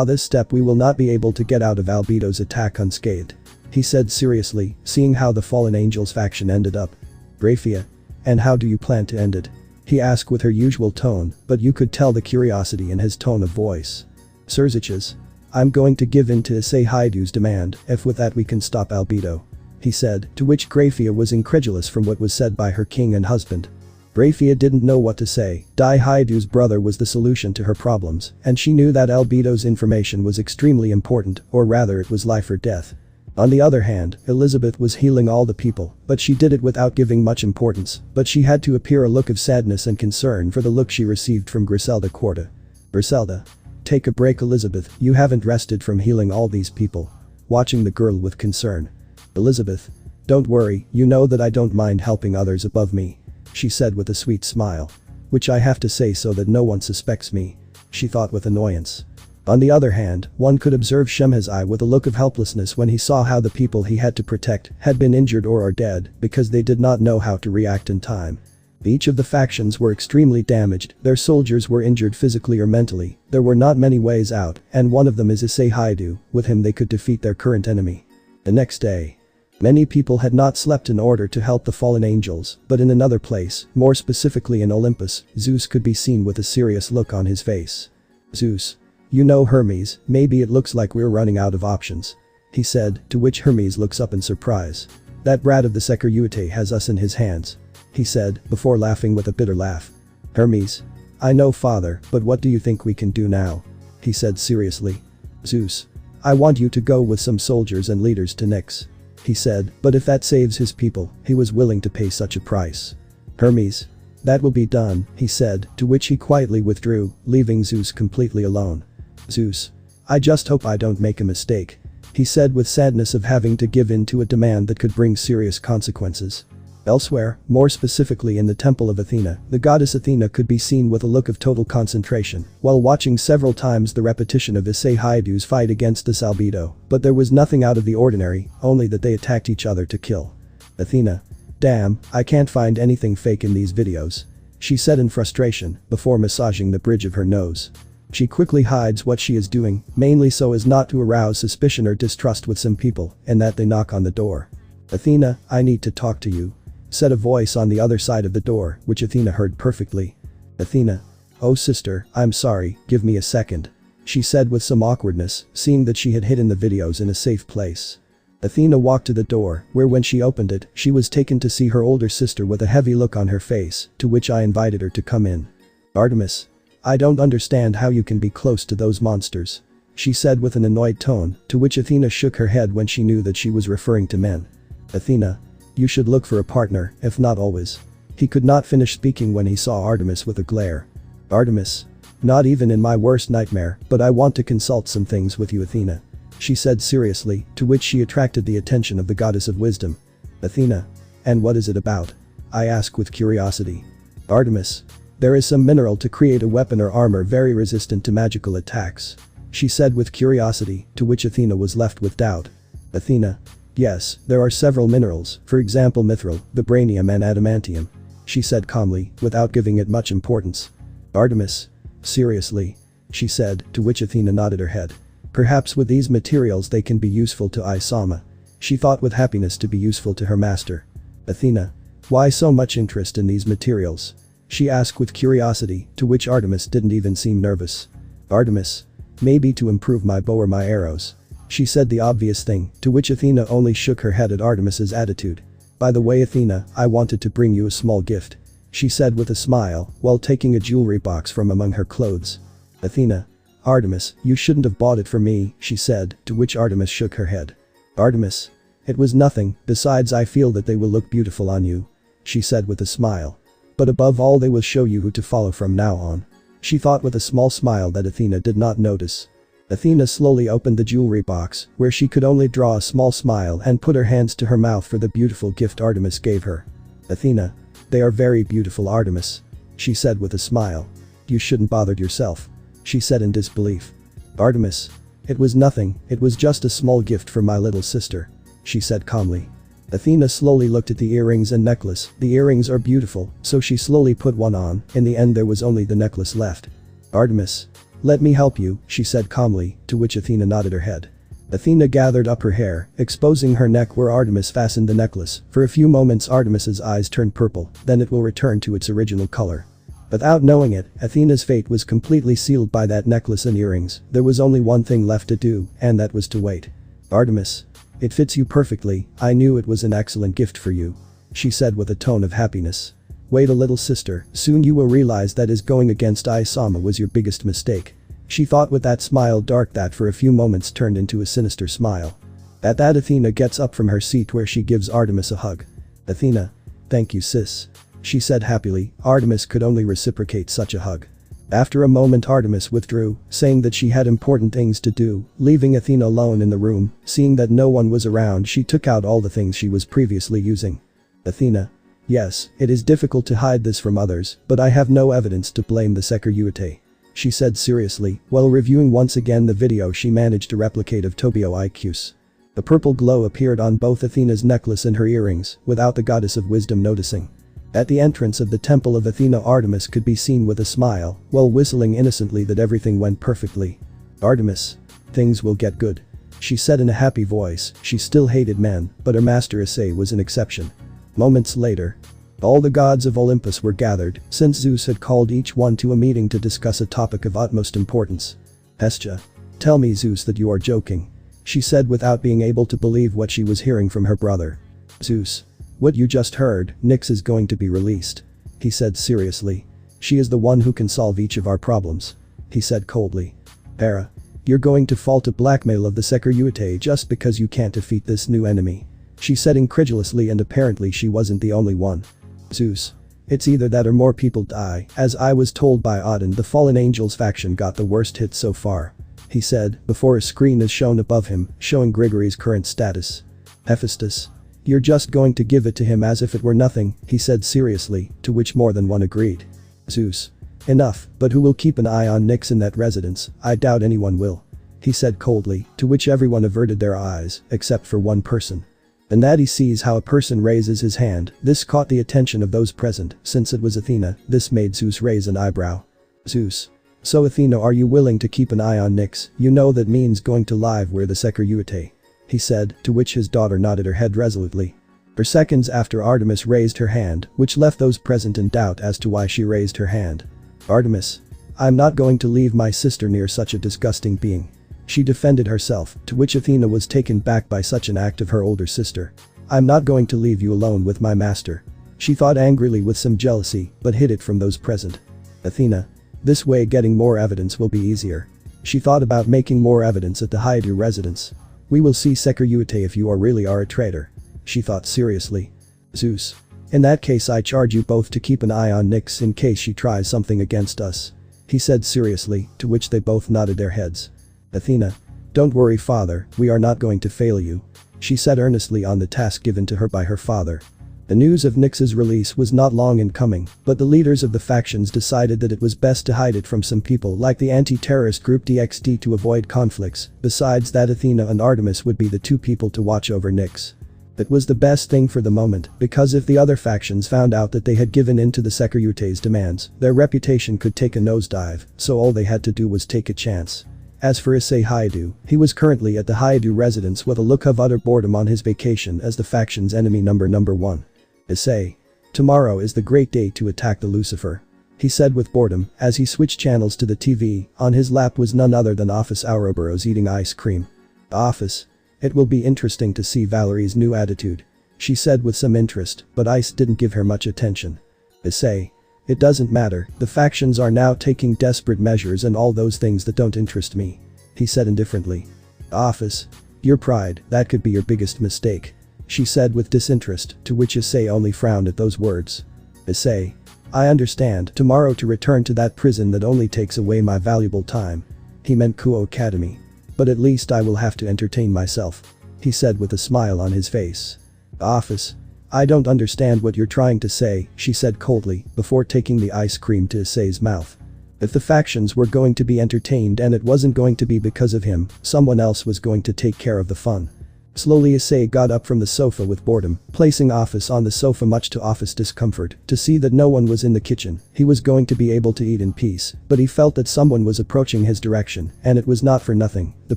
This step we will not be able to get out of Albedo's attack unscathed. He said seriously, seeing how the Fallen Angels faction ended up. Graphia. And how do you plan to end it? he asked with her usual tone, but you could tell the curiosity in his tone of voice. Surziches. I'm going to give in to Issei Haidu's demand, if with that we can stop Albedo. He said, to which Grafia was incredulous from what was said by her king and husband. Grafia didn't know what to say. Dai Haidu's brother was the solution to her problems, and she knew that Albedo's information was extremely important, or rather it was life or death. On the other hand, Elizabeth was healing all the people, but she did it without giving much importance, but she had to appear a look of sadness and concern for the look she received from Griselda Quarta. Griselda. Take a break, Elizabeth, you haven't rested from healing all these people. Watching the girl with concern. Elizabeth. Don't worry, you know that I don't mind helping others above me. She said with a sweet smile. Which I have to say so that no one suspects me. She thought with annoyance. On the other hand, one could observe Shemhazai with a look of helplessness when he saw how the people he had to protect had been injured or are dead because they did not know how to react in time. Each of the factions were extremely damaged, their soldiers were injured physically or mentally, there were not many ways out, and one of them is Issei Haidu, with him they could defeat their current enemy. The next day. Many people had not slept in order to help the fallen angels, but in another place, more specifically in Olympus, Zeus could be seen with a serious look on his face. Zeus. You know Hermes, maybe it looks like we're running out of options. He said, to which Hermes looks up in surprise. That brat of the Sekiryuutei has us in his hands. He said, before laughing with a bitter laugh. Hermes. I know, father, but what do you think we can do now? He said seriously. Zeus. I want you to go with some soldiers and leaders to Nyx. He said, but if that saves his people, he was willing to pay such a price. Hermes. That will be done, he said, to which he quietly withdrew, leaving Zeus completely alone. Zeus. I just hope I don't make a mistake. He said with sadness of having to give in to a demand that could bring serious consequences. Elsewhere, more specifically in the temple of Athena, the goddess Athena could be seen with a look of total concentration, while watching several times the repetition of Issei Haidu's fight against this Albedo, but there was nothing out of the ordinary, only that they attacked each other to kill. Athena. Damn, I can't find anything fake in these videos. She said in frustration, before massaging the bridge of her nose. She quickly hides what she is doing, mainly so as not to arouse suspicion or distrust with some people, and that they knock on the door. Athena, I need to talk to you. Said a voice on the other side of the door, which Athena heard perfectly. Athena. Oh sister, I'm sorry, give me a second. She said with some awkwardness, seeing that she had hidden the videos in a safe place. Athena walked to the door, where when she opened it, she was taken to see her older sister with a heavy look on her face, to which I invited her to come in. Artemis. I don't understand how you can be close to those monsters. She said with an annoyed tone, to which Athena shook her head when she knew that she was referring to men. Athena. You should look for a partner, if not always. He could not finish speaking when he saw Artemis with a glare. Artemis. Not even in my worst nightmare, but I want to consult some things with you, Athena. She said seriously, to which she attracted the attention of the goddess of wisdom. Athena. And what is it about? I asked with curiosity. Artemis. There is some mineral to create a weapon or armor very resistant to magical attacks. She said with curiosity, to which Athena was left with doubt. Athena. Yes, there are several minerals, for example mithril, vibranium and adamantium. She said calmly, without giving it much importance. Artemis. Seriously? She said, to which Athena nodded her head. Perhaps with these materials they can be useful to Issei. She thought with happiness to be useful to her master. Athena. Why so much interest in these materials? She asked with curiosity, to which Artemis didn't even seem nervous. Artemis. Maybe to improve my bow or my arrows. She said the obvious thing, to which Athena only shook her head at Artemis's attitude. By the way, Athena, I wanted to bring you a small gift. She said with a smile, while taking a jewelry box from among her clothes. Athena. Artemis, you shouldn't have bought it for me, she said, to which Artemis shook her head. Artemis. It was nothing, besides I feel that they will look beautiful on you. She said with a smile. But above all they will show you who to follow from now on. She thought with a small smile that Athena did not notice. Athena slowly opened the jewelry box, where she could only draw a small smile and put her hands to her mouth for the beautiful gift Artemis gave her. Athena. They are very beautiful, Artemis. She said with a smile. You shouldn't bothered yourself. She said in disbelief. Artemis. It was nothing, it was just a small gift for my little sister. She said calmly. Athena slowly looked at the earrings and necklace. The earrings are beautiful, so she slowly put one on. In the end there was only the necklace left. Artemis. Let me help you, she said calmly, to which Athena nodded her head. Athena gathered up her hair, exposing her neck where Artemis fastened the necklace. For a few moments Artemis's eyes turned purple, then it will return to its original color. Without knowing it, Athena's fate was completely sealed by that necklace and earrings. There was only one thing left to do, and that was to wait. Artemis. It fits you perfectly, I knew it was an excellent gift for you. She said with a tone of happiness. Wait a little sister, soon you will realize that is going against Issei was your biggest mistake. She thought with that smile dark that for a few moments turned into a sinister smile. At that Athena gets up from her seat where she gives Artemis a hug. Athena. Thank you sis. She said happily. Artemis could only reciprocate such a hug. After a moment Artemis withdrew, saying that she had important things to do, leaving Athena alone in the room. Seeing that no one was around, she took out all the things she was previously using. Athena. Yes, it is difficult to hide this from others, but I have no evidence to blame the Sekiryuutei. She said seriously, while reviewing once again the video she managed to replicate of Tobio IQ's. The purple glow appeared on both Athena's necklace and her earrings, without the goddess of wisdom noticing. At the entrance of the temple of Athena, Artemis could be seen with a smile, while whistling innocently that everything went perfectly. Artemis. Things will get good. She said in a happy voice. She still hated men, but her master Issei was an exception. Moments later. All the gods of Olympus were gathered, since Zeus had called each one to a meeting to discuss a topic of utmost importance. Hestia. Tell me Zeus that you are joking. She said without being able to believe what she was hearing from her brother. Zeus. What you just heard, Nyx is going to be released. He said seriously. She is the one who can solve each of our problems. He said coldly. Hera. You're going to fall to blackmail of the Sekiryuutei just because you can't defeat this new enemy. She said incredulously, and apparently she wasn't the only one. Zeus. It's either that or more people die, as I was told by Odin the Fallen Angels faction got the worst hit so far. He said, before a screen is shown above him, showing Grigory's current status. Hephaestus. You're just going to give it to him as if it were nothing, he said seriously, to which more than one agreed. Zeus. Enough, but who will keep an eye on Nyx in that residence? I doubt anyone will. He said coldly, to which everyone averted their eyes, except for one person. And that he sees how a person raises his hand. This caught the attention of those present, since it was Athena. This made Zeus raise an eyebrow. Zeus. So Athena, are you willing to keep an eye on Nyx? You know that means going to live where the Sekiryuutei. He said, to which his daughter nodded her head resolutely. For seconds after Artemis raised her hand, which left those present in doubt as to why she raised her hand. Artemis. I'm not going to leave my sister near such a disgusting being. She defended herself, to which Athena was taken back by such an act of her older sister. I'm not going to leave you alone with my master. She thought angrily with some jealousy, but hid it from those present. Athena. This way getting more evidence will be easier. She thought about making more evidence at the Haidu residence. We will see Sekiryuutei if you really are a traitor. She thought seriously. Zeus. In that case I charge you both to keep an eye on Nyx in case she tries something against us. He said seriously, to which they both nodded their heads. Athena. Don't worry father, we are not going to fail you. She said earnestly on the task given to her by her father. The news of Nyx's release was not long in coming, but the leaders of the factions decided that it was best to hide it from some people like the anti-terrorist group DXD to avoid conflicts. Besides that, Athena and Artemis would be the two people to watch over Nyx. It was the best thing for the moment, because if the other factions found out that they had given in to the Sekiryutei's demands, their reputation could take a nosedive, so all they had to do was take a chance. As for Issei Haidu, he was currently at the Haidu residence with a look of utter boredom on his vacation as the faction's enemy number one. Issei. Tomorrow is the great day to attack the Lucifer. He said with boredom, as he switched channels to the TV. On his lap was none other than Office Ouroboros eating ice cream. Office. It will be interesting to see Valerie's new attitude. She said with some interest, but Ice didn't give her much attention. Issei. It doesn't matter, the factions are now taking desperate measures and all those things that don't interest me. He said indifferently. Office. Your pride, that could be your biggest mistake. She said with disinterest, to which Issei only frowned at those words. Issei. I understand, tomorrow to return to that prison that only takes away my valuable time. He meant Kuo Academy. But at least I will have to entertain myself. He said with a smile on his face. Office. I don't understand what you're trying to say, she said coldly, before taking the ice cream to Issei's mouth. If the factions were going to be entertained and it wasn't going to be because of him, someone else was going to take care of the fun. Slowly Issei got up from the sofa with boredom, placing Office on the sofa much to Office's discomfort. To see that no one was in the kitchen, he was going to be able to eat in peace, but he felt that someone was approaching his direction, and it was not for nothing. The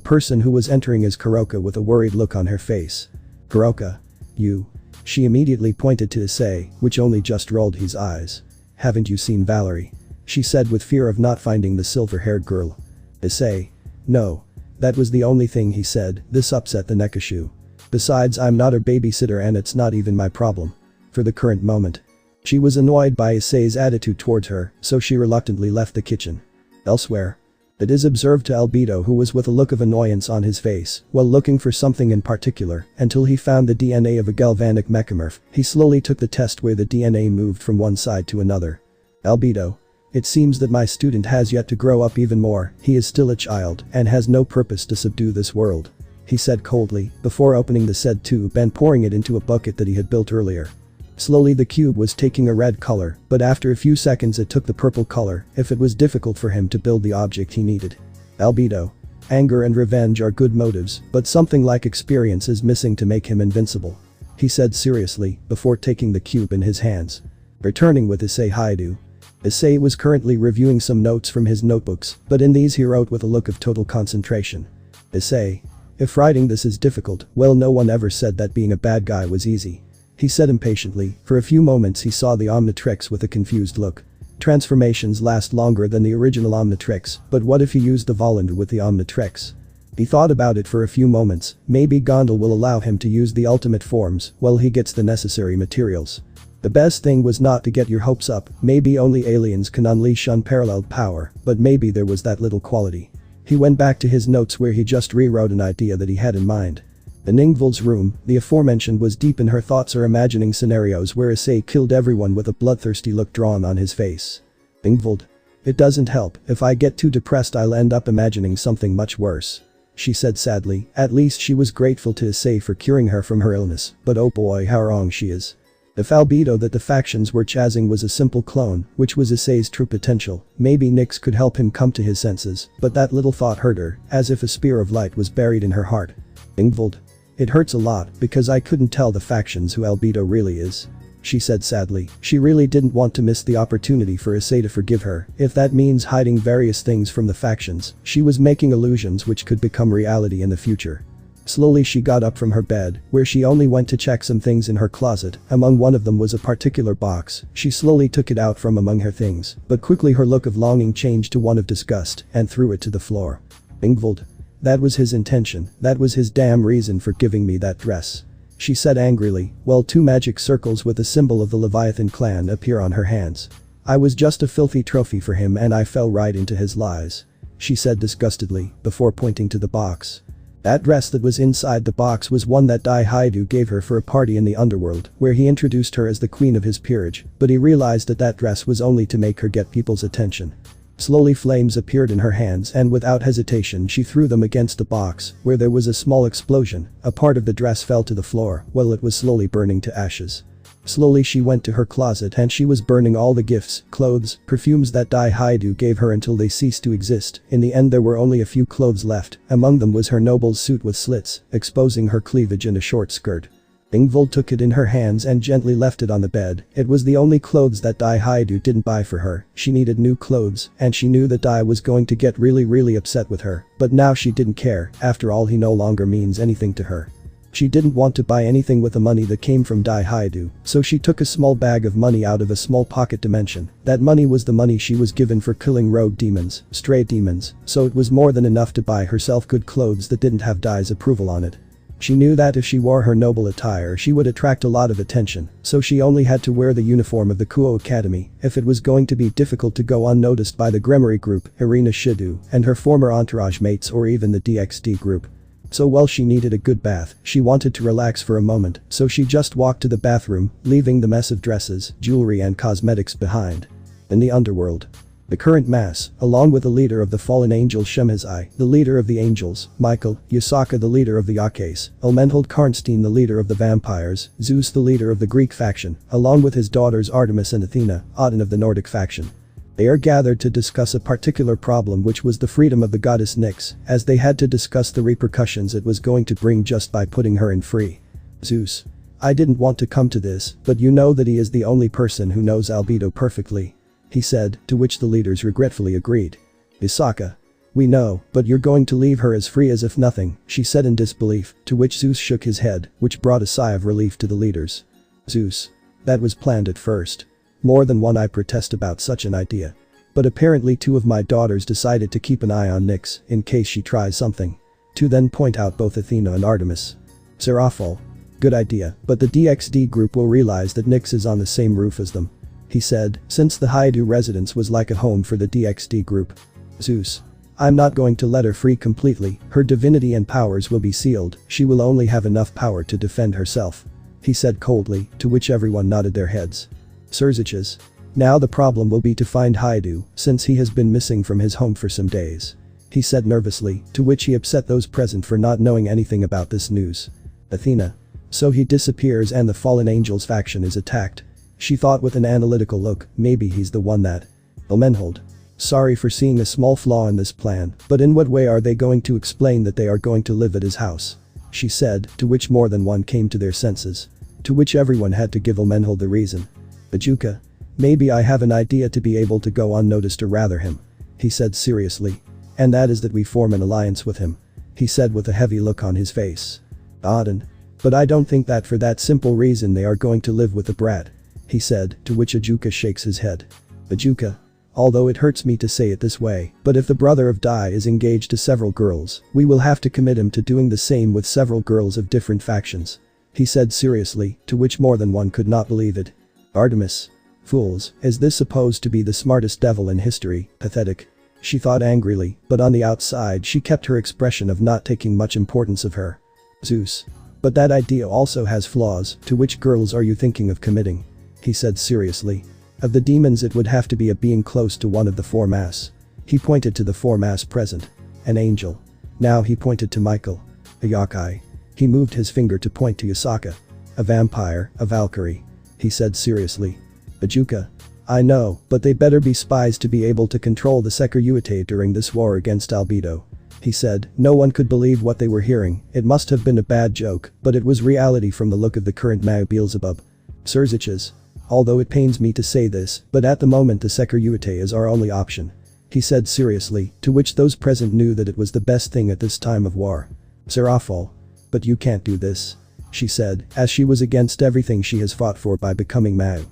person who was entering is Kuroka with a worried look on her face. Kuroka. You. She immediately pointed to Issei, which only just rolled his eyes. Haven't you seen Valerie? she said with fear of not finding the silver-haired girl. Issei. No. That was the only thing he said. This upset the Nekashu. Besides, I'm not her babysitter and it's not even my problem. For the current moment. She was annoyed by Issei's attitude towards her, so she reluctantly left the kitchen. Elsewhere. It is observed to Albedo, who was with a look of annoyance on his face while looking for something in particular until he found the DNA of a galvanic mechamorph. He slowly took the test where the DNA moved from one side to another. Albedo. It seems that my student has yet to grow up even more. He is still a child and has no purpose to subdue this world. He said coldly before opening the said tube and pouring it into a bucket that he had built earlier. Slowly the cube was taking a red color, but after a few seconds it took the purple color if it was difficult for him to build the object he needed. Albedo. Anger and revenge are good motives, but something like experience is missing to make him invincible. He said seriously before taking the cube in his hands. Returning with Issei Haidu. Issei was currently reviewing some notes from his notebooks, but in these he wrote with a look of total concentration. Issei. If writing this is difficult, well, no one ever said that being a bad guy was easy. He said impatiently. For a few moments he saw the Omnitrix with a confused look. Transformations last longer than the original Omnitrix, but what if he used the Volund with the Omnitrix? He thought about it for a few moments. Maybe Gondel will allow him to use the ultimate forms while he gets the necessary materials. The best thing was not to get your hopes up. Maybe only aliens can unleash unparalleled power, but maybe there was that little quality. He went back to his notes where he just rewrote an idea that he had in mind. In Ningvel's room, the aforementioned was deep in her thoughts or imagining scenarios where Issei killed everyone with a bloodthirsty look drawn on his face. Ningveld. It doesn't help. If I get too depressed I'll end up imagining something much worse. She said sadly. At least she was grateful to Issei for curing her from her illness, but oh boy how wrong she is. If Albedo that the factions were chasing was a simple clone, which was Issei's true potential, maybe Nyx could help him come to his senses, but that little thought hurt her, as if a spear of light was buried in her heart. Ingveld. It hurts a lot because I couldn't tell the factions who Albedo really is. She said sadly. She really didn't want to miss the opportunity for Issei to forgive her, if that means hiding various things from the factions. She was making illusions which could become reality in the future. Slowly she got up from her bed, where she only went to check some things in her closet. Among one of them was a particular box. She slowly took it out from among her things, but quickly her look of longing changed to one of disgust and threw it to the floor. Ingveld. That was his intention. That was his damn reason for giving me that dress. She said angrily, while two magic circles with the symbol of the Leviathan clan appear on her hands. I was just a filthy trophy for him and I fell right into his lies. She said disgustedly, before pointing to the box. That dress that was inside the box was one that Dai Haidu gave her for a party in the underworld, where he introduced her as the queen of his peerage, but he realized that that dress was only to make her get people's attention. Slowly flames appeared in her hands and without hesitation she threw them against the box, where there was a small explosion. A part of the dress fell to the floor while it was slowly burning to ashes. Slowly she went to her closet and she was burning all the gifts, clothes, perfumes that Dai Haidu gave her until they ceased to exist. In the end there were only a few clothes left. Among them was her noble's suit with slits, exposing her cleavage and a short skirt. Ingveld took it in her hands and gently left it on the bed. It was the only clothes that Dai Haidu didn't buy for her. She needed new clothes, and she knew that Dai was going to get really upset with her, but now she didn't care. After all, he no longer means anything to her. She didn't want to buy anything with the money that came from Dai Haidu, so she took a small bag of money out of a small pocket dimension. That money was the money she was given for killing rogue demons, stray demons, so it was more than enough to buy herself good clothes that didn't have Dai's approval on it. She knew that if she wore her noble attire she would attract a lot of attention, so she only had to wear the uniform of the Kuo Academy if it was going to be difficult to go unnoticed by the Gremory group, Irina Shidu, and her former entourage mates, or even the DXD group. So while she needed a good bath, she wanted to relax for a moment, so she just walked to the bathroom, leaving the mess of dresses, jewelry and cosmetics behind. In the underworld. The current mass, along with the leader of the fallen angel Shemhazai, the leader of the angels, Michael, Yusaka the leader of the Yakes, Elmenhold Karnstein the leader of the vampires, Zeus the leader of the Greek faction, along with his daughters Artemis and Athena, Aten of the Nordic faction. They are gathered to discuss a particular problem, which was the freedom of the goddess Nyx, as they had to discuss the repercussions it was going to bring just by putting her in free. Zeus. I didn't want to come to this, but you know that he is the only person who knows Albedo perfectly. He said, to which the leaders regretfully agreed. Yusaka. We know, but you're going to leave her as free as if nothing, she said in disbelief, to which Zeus shook his head, which brought a sigh of relief to the leaders. Zeus. That was planned at first. More than one eye protest about such an idea. But apparently 2 of my daughters decided to keep an eye on Nyx in case she tries something. To then point out both Athena and Artemis. Seraphol. Good idea, but the DXD group will realize that Nyx is on the same roof as them. He said, since the Haidu residence was like a home for the DXD group. Zeus. I'm not going to let her free completely, her divinity and powers will be sealed, she will only have enough power to defend herself. He said coldly, to which everyone nodded their heads. Surziches. Now the problem will be to find Haidu, since he has been missing from his home for some days. He said nervously, to which he upset those present for not knowing anything about this news. Athena. So he disappears and the fallen angels faction is attacked. She thought with an analytical look, maybe he's the one that. Elmenhold. Sorry for seeing a small flaw in this plan, but in what way are they going to explain that they are going to live at his house? She said, to which more than one came to their senses. To which everyone had to give Elmenhold the reason. Bajuka. Maybe I have an idea to be able to go unnoticed or rather him. He said seriously. And that is that we form an alliance with him. He said with a heavy look on his face. Auden. But I don't think that for that simple reason they are going to live with the brat. He said, to which Ajuka shakes his head. Bajuka. Although it hurts me to say it this way, but if the brother of Dai is engaged to several girls, we will have to commit him to doing the same with several girls of different factions. He said seriously, to which more than one could not believe it. Artemis. Fools, is this supposed to be the smartest devil in history? Pathetic. She thought angrily, but on the outside she kept her expression of not taking much importance of her. Zeus. But that idea also has flaws, to which girls are you thinking of committing? He said seriously. Of the demons it would have to be a being close to one of the 4 mass. He pointed to the 4 mass present. An angel. Now he pointed to Michael. A yokai. He moved his finger to point to Yasaka. A vampire, a Valkyrie. He said seriously. Bajuka. I know, but they better be spies to be able to control the Sekiryuutei during this war against Albedo. He said, no one could believe what they were hearing, it must have been a bad joke, but it was reality from the look of the current Mao Beelzebub. Surziches. Although it pains me to say this, but at the moment the Sekiryuutei is our only option. He said seriously, to which those present knew that it was the best thing at this time of war. Seraphol. But you can't do this. She said, as she was against everything she has fought for by becoming Mao.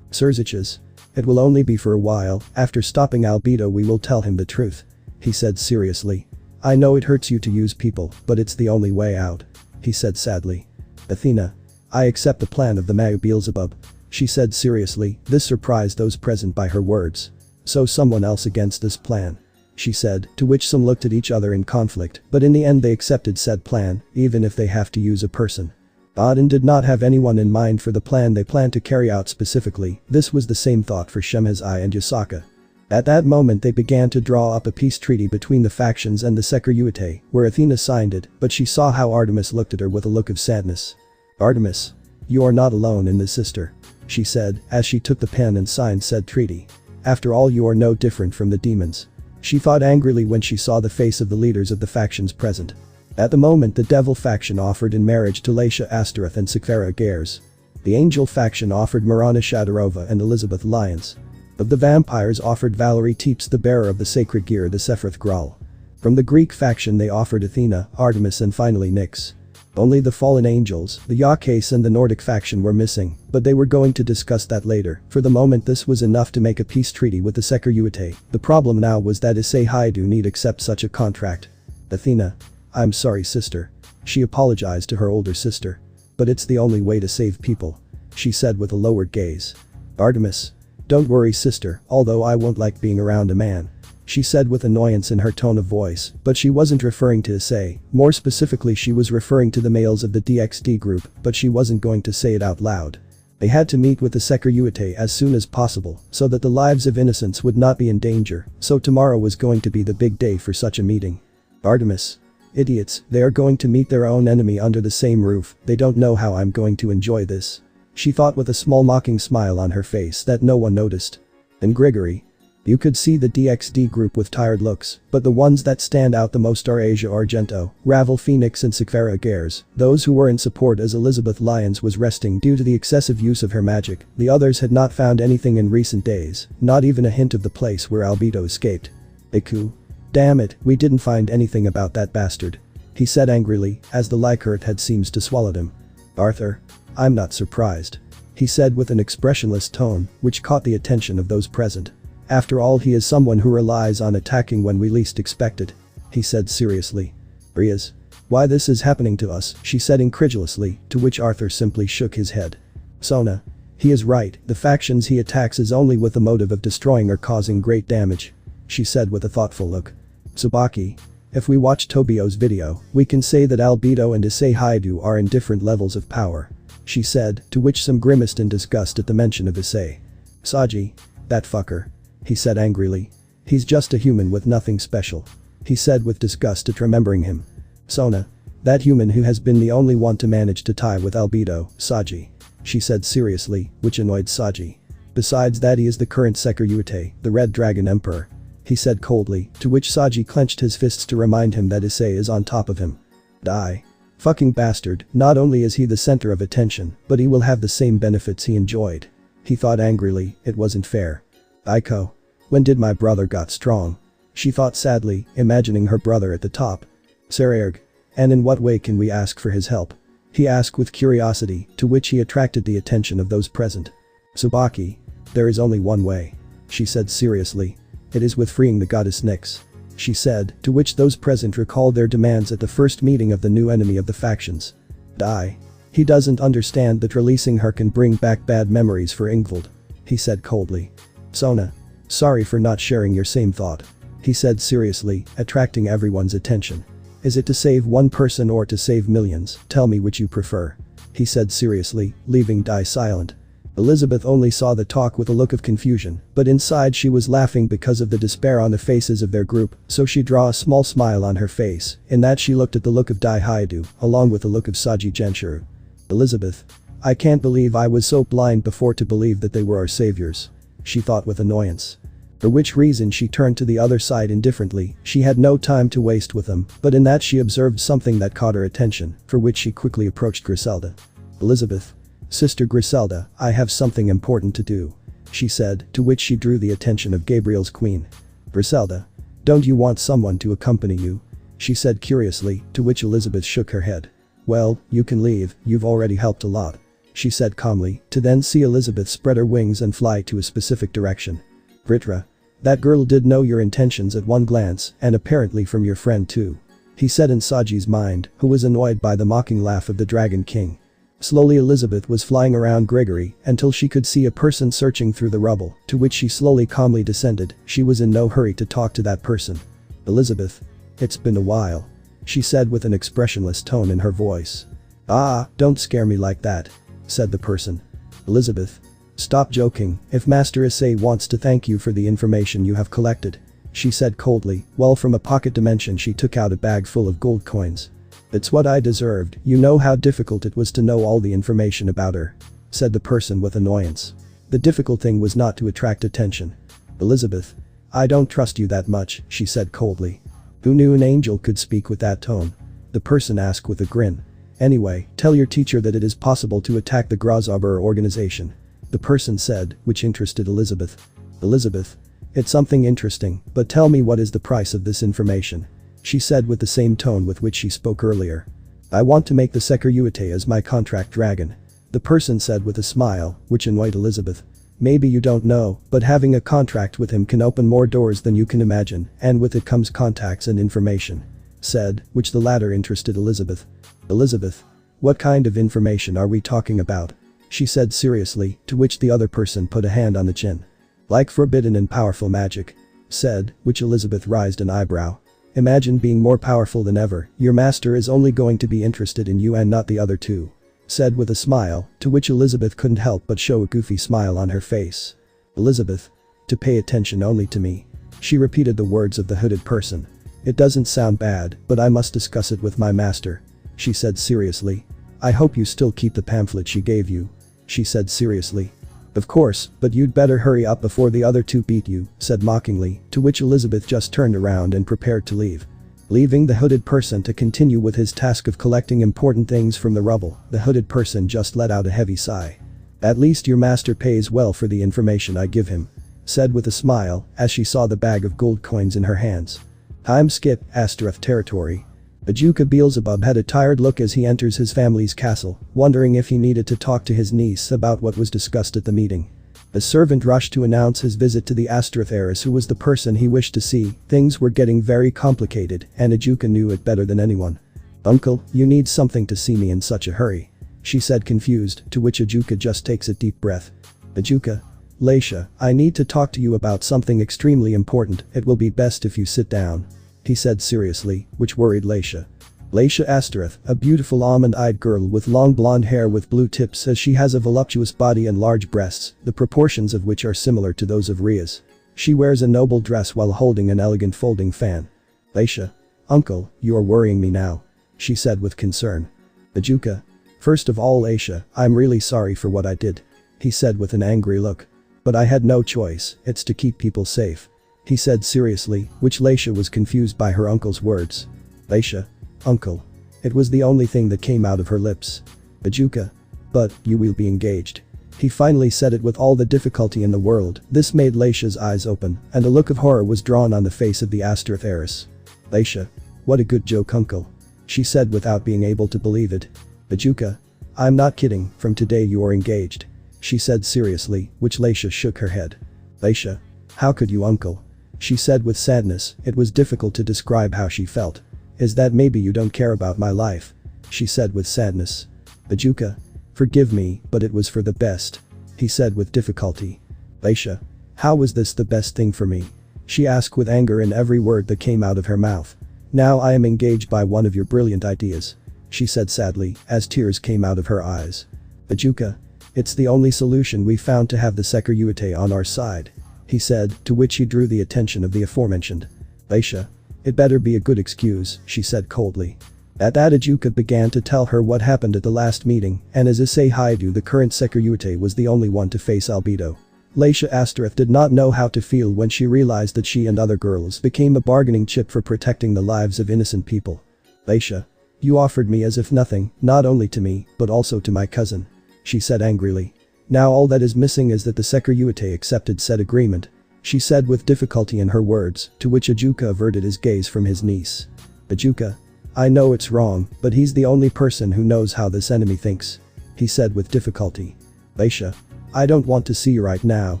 Surziches. It will only be for a while, after stopping Albedo we will tell him the truth. He said seriously. I know it hurts you to use people, but it's the only way out. He said sadly. Athena. I accept the plan of the Mao Beelzebub. She said seriously, this surprised those present by her words. So someone else against this plan. She said, to which some looked at each other in conflict, but in the end they accepted said plan, even if they have to use a person. Auden did not have anyone in mind for the plan they planned to carry out specifically, this was the same thought for Shemhazai and Yasaka. At that moment they began to draw up a peace treaty between the factions and the Sekiryuutei, where Athena signed it, but she saw how Artemis looked at her with a look of sadness. Artemis. You are not alone in this, sister. She said, as she took the pen and signed said treaty. After all you are no different from the demons. She thought angrily when she saw the face of the leaders of the factions present. At the moment the devil faction offered in marriage to Laisha Astaroth and Sakvara Gares. The angel faction offered Marana Shadorova and Elizabeth Lyons. Of the vampires offered Valerie Teeps, the bearer of the sacred gear, the Sephiroth Graal. From the Greek faction they offered Athena, Artemis and finally Nyx. Only the fallen angels, the Yakase and the Nordic faction were missing, but they were going to discuss that later. For the moment this was enough to make a peace treaty with the Sekiryuutei. The problem now was that Issei Haidu need accept such a contract. Athena. I'm sorry, sister. She apologized to her older sister. But it's the only way to save people. She said with a lowered gaze. Artemis. Don't worry, sister, although I won't like being around a man. She said with annoyance in her tone of voice, but she wasn't referring to Issei, more specifically she was referring to the males of the DXD group, but she wasn't going to say it out loud. They had to meet with the Sekiryuutei as soon as possible, so that the lives of innocents would not be in danger, so tomorrow was going to be the big day for such a meeting. Artemis. Idiots, they are going to meet their own enemy under the same roof, they don't know how I'm going to enjoy this. She thought with a small mocking smile on her face that no one noticed. And Grigory. You could see the DXD group with tired looks, but the ones that stand out the most are Asia Argento, Ravel Phoenix and Sakvara Gares. Those who were in support as Elizabeth Lyons was resting due to the excessive use of her magic. The others had not found anything in recent days, not even a hint of the place where Albedo escaped. Iku. Damn it, we didn't find anything about that bastard. He said angrily, as the Lycurt had seems to swallowed him. Arthur. I'm not surprised. He said with an expressionless tone, which caught the attention of those present. After all, he is someone who relies on attacking when we least expect it. He said seriously. Riaz. Why this is happening to us, she said incredulously, to which Arthur simply shook his head. Sona. He is right, the factions he attacks is only with the motive of destroying or causing great damage. She said with a thoughtful look. Tsubaki. If we watch Tobio's video, we can say that Albedo and Issei Haidu are in different levels of power. She said, to which some grimaced in disgust at the mention of Issei. Saji. That fucker. He said angrily. He's just a human with nothing special. He said with disgust at remembering him. Sona. That human who has been the only one to manage to tie with Albedo, Saji. She said seriously, which annoyed Saji. Besides that, he is the current Sekiryuutei, the Red Dragon Emperor. He said coldly, to which Saji clenched his fists to remind him that Issei is on top of him. Die. Fucking bastard, not only is he the center of attention, but he will have the same benefits he enjoyed. He thought angrily, it wasn't fair. Aiko. When did my brother got strong? She thought sadly, imagining her brother at the top. Seryuutei. And in what way can we ask for his help? He asked with curiosity, to which he attracted the attention of those present. Tsubaki. There is only one way. She said seriously. It is with freeing the goddess Nyx. She said, to which those present recalled their demands at the first meeting of the new enemy of the factions. Die. He doesn't understand that releasing her can bring back bad memories for Ingvald. He said coldly. Sona. Sorry for not sharing your same thought. He said seriously, attracting everyone's attention. Is it to save one person or to save millions? Tell me which you prefer. He said seriously, leaving Dai silent. Elizabeth only saw the talk with a look of confusion, but inside she was laughing because of the despair on the faces of their group, so she drew a small smile on her face, in that she looked at the look of Dai Haidu, along with the look of Saji Genshiro. Elizabeth. I can't believe I was so blind before to believe that they were our saviors. She thought with annoyance. For which reason she turned to the other side indifferently, she had no time to waste with them, but in that she observed something that caught her attention, for which she quickly approached Griselda. Elizabeth. Sister Griselda, I have something important to do. She said, to which she drew the attention of Gabriel's queen. Griselda. Don't you want someone to accompany you? She said curiously, to which Elizabeth shook her head. Well, you can leave, you've already helped a lot. She said calmly, to then see Elizabeth spread her wings and fly to a specific direction. Vritra. That girl did know your intentions at one glance, and apparently from your friend too. He said in Saji's mind, who was annoyed by the mocking laugh of the Dragon King. Slowly Elizabeth was flying around Gregory until she could see a person searching through the rubble, to which she slowly calmly descended. She was in no hurry to talk to that person. Elizabeth. It's been a while. She said with an expressionless tone in her voice. Ah, don't scare me like that. Said the person. Elizabeth. Stop joking, if Master Issei wants to thank you for the information you have collected. She said coldly, while from a pocket dimension she took out a bag full of gold coins. It's what I deserved, you know how difficult it was to know all the information about her. Said the person with annoyance. The difficult thing was not to attract attention. Elizabeth. I don't trust you that much, she said coldly. Who knew an angel could speak with that tone? The person asked with a grin. Anyway, tell your teacher that it is possible to attack the Grasshopper organization. The person said, which interested Elizabeth. Elizabeth. It's something interesting, but tell me what is the price of this information? She said with the same tone with which she spoke earlier. I want to make the Sekiryuutei as my contract dragon. The person said with a smile, which annoyed Elizabeth. Maybe you don't know, but having a contract with him can open more doors than you can imagine, and with it comes contacts and information. Said, which the latter interested Elizabeth. Elizabeth. What kind of information are we talking about? She said seriously, to which the other person put a hand on the chin. Like forbidden and powerful magic. Said, which Elizabeth raised an eyebrow. Imagine being more powerful than ever, your master is only going to be interested in you and not the other two. Said with a smile, to which Elizabeth couldn't help but show a goofy smile on her face. Elizabeth. To pay attention only to me. She repeated the words of the hooded person. It doesn't sound bad, but I must discuss it with my master. She said seriously. I hope you still keep the pamphlet she gave you. She said seriously. Of course, but you'd better hurry up before the other two beat you, said mockingly, to which Elizabeth just turned around and prepared to leave. Leaving the hooded person to continue with his task of collecting important things from the rubble, the hooded person just let out a heavy sigh. At least your master pays well for the information I give him. Said with a smile, as she saw the bag of gold coins in her hands. I'm Skip, Astaroth territory. Ajuka Beelzebub had a tired look as he enters his family's castle, wondering if he needed to talk to his niece about what was discussed at the meeting. The servant rushed to announce his visit to the Astaroth heiress, who was the person he wished to see. Things were getting very complicated, and Ijuka knew it better than anyone. "Uncle, you need something to see me in such a hurry," she said, confused, to which Ijuka just takes a deep breath. "Ijuka? Leisha, I need to talk to you about something extremely important. It will be best if you sit down," he said seriously, which worried Leisha. Leisha Astaroth, a beautiful almond-eyed girl with long blonde hair with blue tips, as she has a voluptuous body and large breasts, the proportions of which are similar to those of Ria's. She wears a noble dress while holding an elegant folding fan. "Leisha. Uncle, you are worrying me now," she said with concern. "Ijuka. First of all, Leisha, I'm really sorry for what I did," he said with an angry look. "But I had no choice, it's to keep people safe," he said seriously, which Leisha was confused by her uncle's words. "Leisha. Uncle." It was the only thing that came out of her lips. "Ijuka. But, you will be engaged." He finally said it with all the difficulty in the world. This made Leisha's eyes open, and a look of horror was drawn on the face of the Astaroth heiress. "Leisha. What a good joke, uncle," she said without being able to believe it. "Ijuka. I'm not kidding, from today you are engaged," she said seriously, which Leisha shook her head. "Leisha. How could you, uncle?" she said with sadness. It was difficult to describe how she felt. "Is that maybe you don't care about my life?" she said with sadness. "Ijuka. Forgive me, but it was for the best," he said with difficulty. "Leisha. How was this the best thing for me?" she asked with anger in every word that came out of her mouth. "Now I am engaged by one of your brilliant ideas," she said sadly, as tears came out of her eyes. "Ijuka. It's the only solution we found to have the Sekiryuutei on our side," he said, to which he drew the attention of the aforementioned. "Leisha. It better be a good excuse," she said coldly. At that, Ijuka began to tell her what happened at the last meeting, and as Issei Haidu, the current Sekiryuutei, was the only one to face Albedo. Leisha Astaroth did not know how to feel when she realized that she and other girls became a bargaining chip for protecting the lives of innocent people. "Leisha. You offered me as if nothing, not only to me, but also to my cousin," she said angrily. "Now all that is missing is that the Sekiryuutei accepted said agreement," she said with difficulty in her words, to which Ijuka averted his gaze from his niece. "Ijuka. I know it's wrong, but he's the only person who knows how this enemy thinks," he said with difficulty. "Leisha. I don't want to see you right now,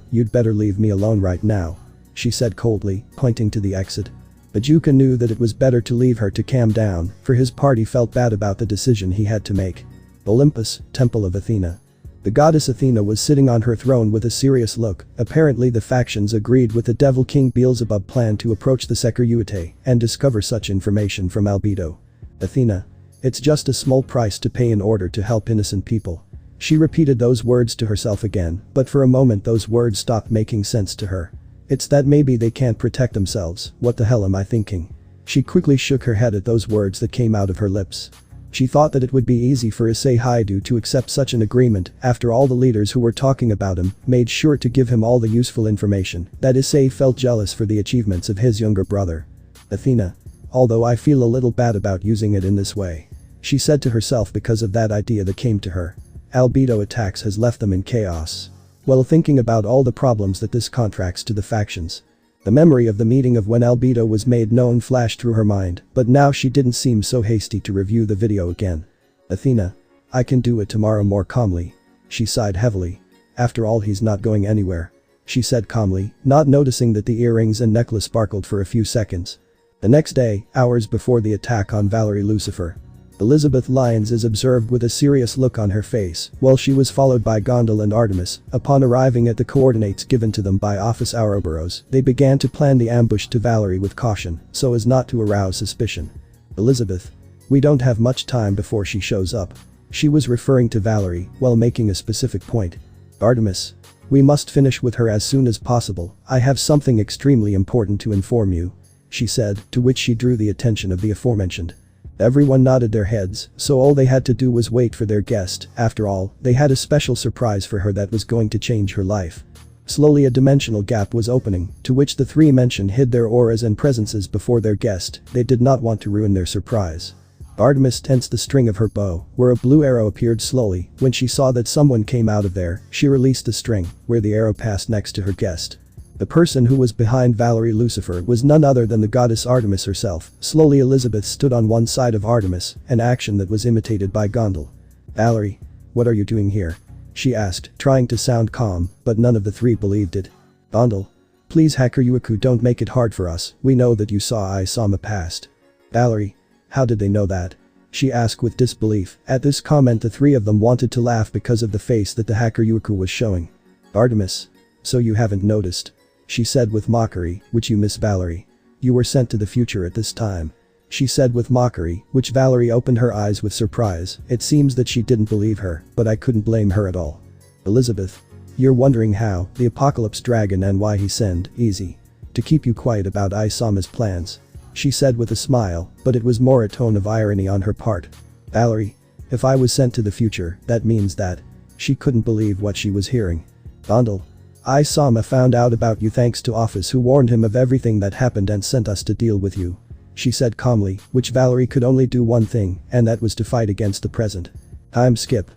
you'd better leave me alone right now," she said coldly, pointing to the exit. Ijuka knew that it was better to leave her to calm down, for his part he felt bad about the decision he had to make. Olympus, Temple of Athena. The goddess Athena was sitting on her throne with a serious look. Apparently the factions agreed with the Devil King Beelzebub plan to approach the Sekiryuutei and discover such information from Albedo. "Athena. It's just a small price to pay in order to help innocent people." She repeated those words to herself again, but for a moment those words stopped making sense to her. "It's that maybe they can't protect themselves, what the hell am I thinking?" She quickly shook her head at those words that came out of her lips. She thought that it would be easy for Issei Haidu to accept such an agreement. After all, the leaders who were talking about him made sure to give him all the useful information. That Issei felt jealous for the achievements of his younger brother. "Athena. Although I feel a little bad about using it in this way," she said to herself because of that idea that came to her. Albedo attacks has left them in chaos. While thinking about all the problems that this contracts to the factions, the memory of the meeting of when Albedo was made known flashed through her mind, but now she didn't seem so hasty to review the video again. "Athena. I can do it tomorrow more calmly," she sighed heavily. "After all, he's not going anywhere," she said calmly, not noticing that the earrings and necklace sparkled for a few seconds. The next day, hours before the attack on Valerie Lucifer, Elizabeth Lyons is observed with a serious look on her face, while she was followed by Gondel and Artemis. Upon arriving at the coordinates given to them by Office Ouroboros, they began to plan the ambush to Valerie with caution, so as not to arouse suspicion. "Elizabeth. We don't have much time before she shows up." She was referring to Valerie, while making a specific point. "Artemis. We must finish with her as soon as possible. I have something extremely important to inform you," she said, to which she drew the attention of the aforementioned. Everyone nodded their heads, so all they had to do was wait for their guest. After all, they had a special surprise for her that was going to change her life. Slowly a dimensional gap was opening, to which the three mentioned hid their auras and presences before their guest. They did not want to ruin their surprise. Artemis tensed the string of her bow, where a blue arrow appeared slowly. When she saw that someone came out of there, she released the string, where the arrow passed next to her guest. The person who was behind Valerie Lucifer was none other than the goddess Artemis herself. Slowly Elizabeth stood on one side of Artemis, an action that was imitated by Gondel. "Valerie. What are you doing here?" she asked, trying to sound calm, but none of the three believed it. Bundle. Please Sekiryuutei, don't make it hard for us, we know that you saw Issei past. Valerie. How did they know that? She asked with disbelief. At this comment the three of them wanted to laugh because of the face that the Sekiryuutei was showing. Artemis. So you haven't noticed? She said with mockery, which you miss Valerie. You were sent to the future at this time. She said with mockery, which Valerie opened her eyes with surprise. It seems that she didn't believe her, but I couldn't blame her at all. Elizabeth. You're wondering how, the Apocalypse Dragon and why he sent Issei to keep you quiet about Issei's plans. She said with a smile, but it was more a tone of irony on her part. Valerie. If I was sent to the future, that means that. She couldn't believe what she was hearing. Bundle. Issei found out about you thanks to Office, who warned him of everything that happened and sent us to deal with you. She said calmly, which Valerie could only do one thing, and that was to fight against the present. Time skip.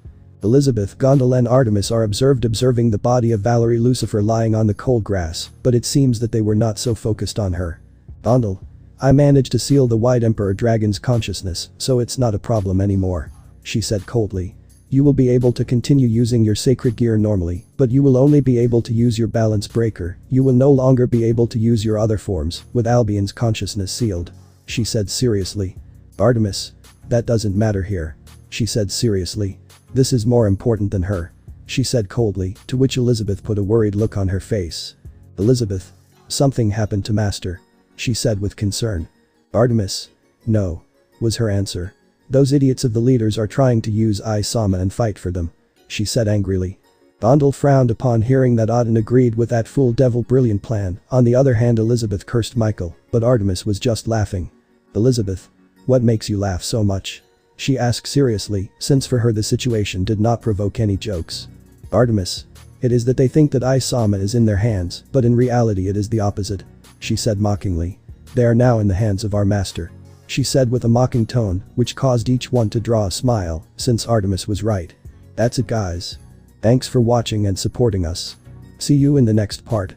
Elizabeth, Gondel and Artemis are observing the body of Valerie Lucifer lying on the cold grass, but it seems that they were not so focused on her. Gondel. I managed to seal the White Emperor Dragon's consciousness, so it's not a problem anymore. She said coldly. You will be able to continue using your sacred gear normally, but you will only be able to use your balance breaker. You will no longer be able to use your other forms, with Albion's consciousness sealed. She said seriously. Artemis. That doesn't matter here. She said seriously. This is more important than her. She said coldly, to which Elizabeth put a worried look on her face. Elizabeth. Something happened to Master. She said with concern. Artemis. No. Was her answer. Those idiots of the leaders are trying to use Issei and fight for them. She said angrily. Bondel frowned upon hearing that Auden agreed with that fool devil brilliant plan. On the other hand, Elizabeth cursed Michael, but Artemis was just laughing. Elizabeth. What makes you laugh so much? She asked seriously, since for her the situation did not provoke any jokes. Artemis. It is that they think that Issei is in their hands, but in reality it is the opposite. She said mockingly. They are now in the hands of our master. She said with a mocking tone, which caused each one to draw a smile, since Artemis was right. That's it guys. Thanks for watching and supporting us. See you in the next part.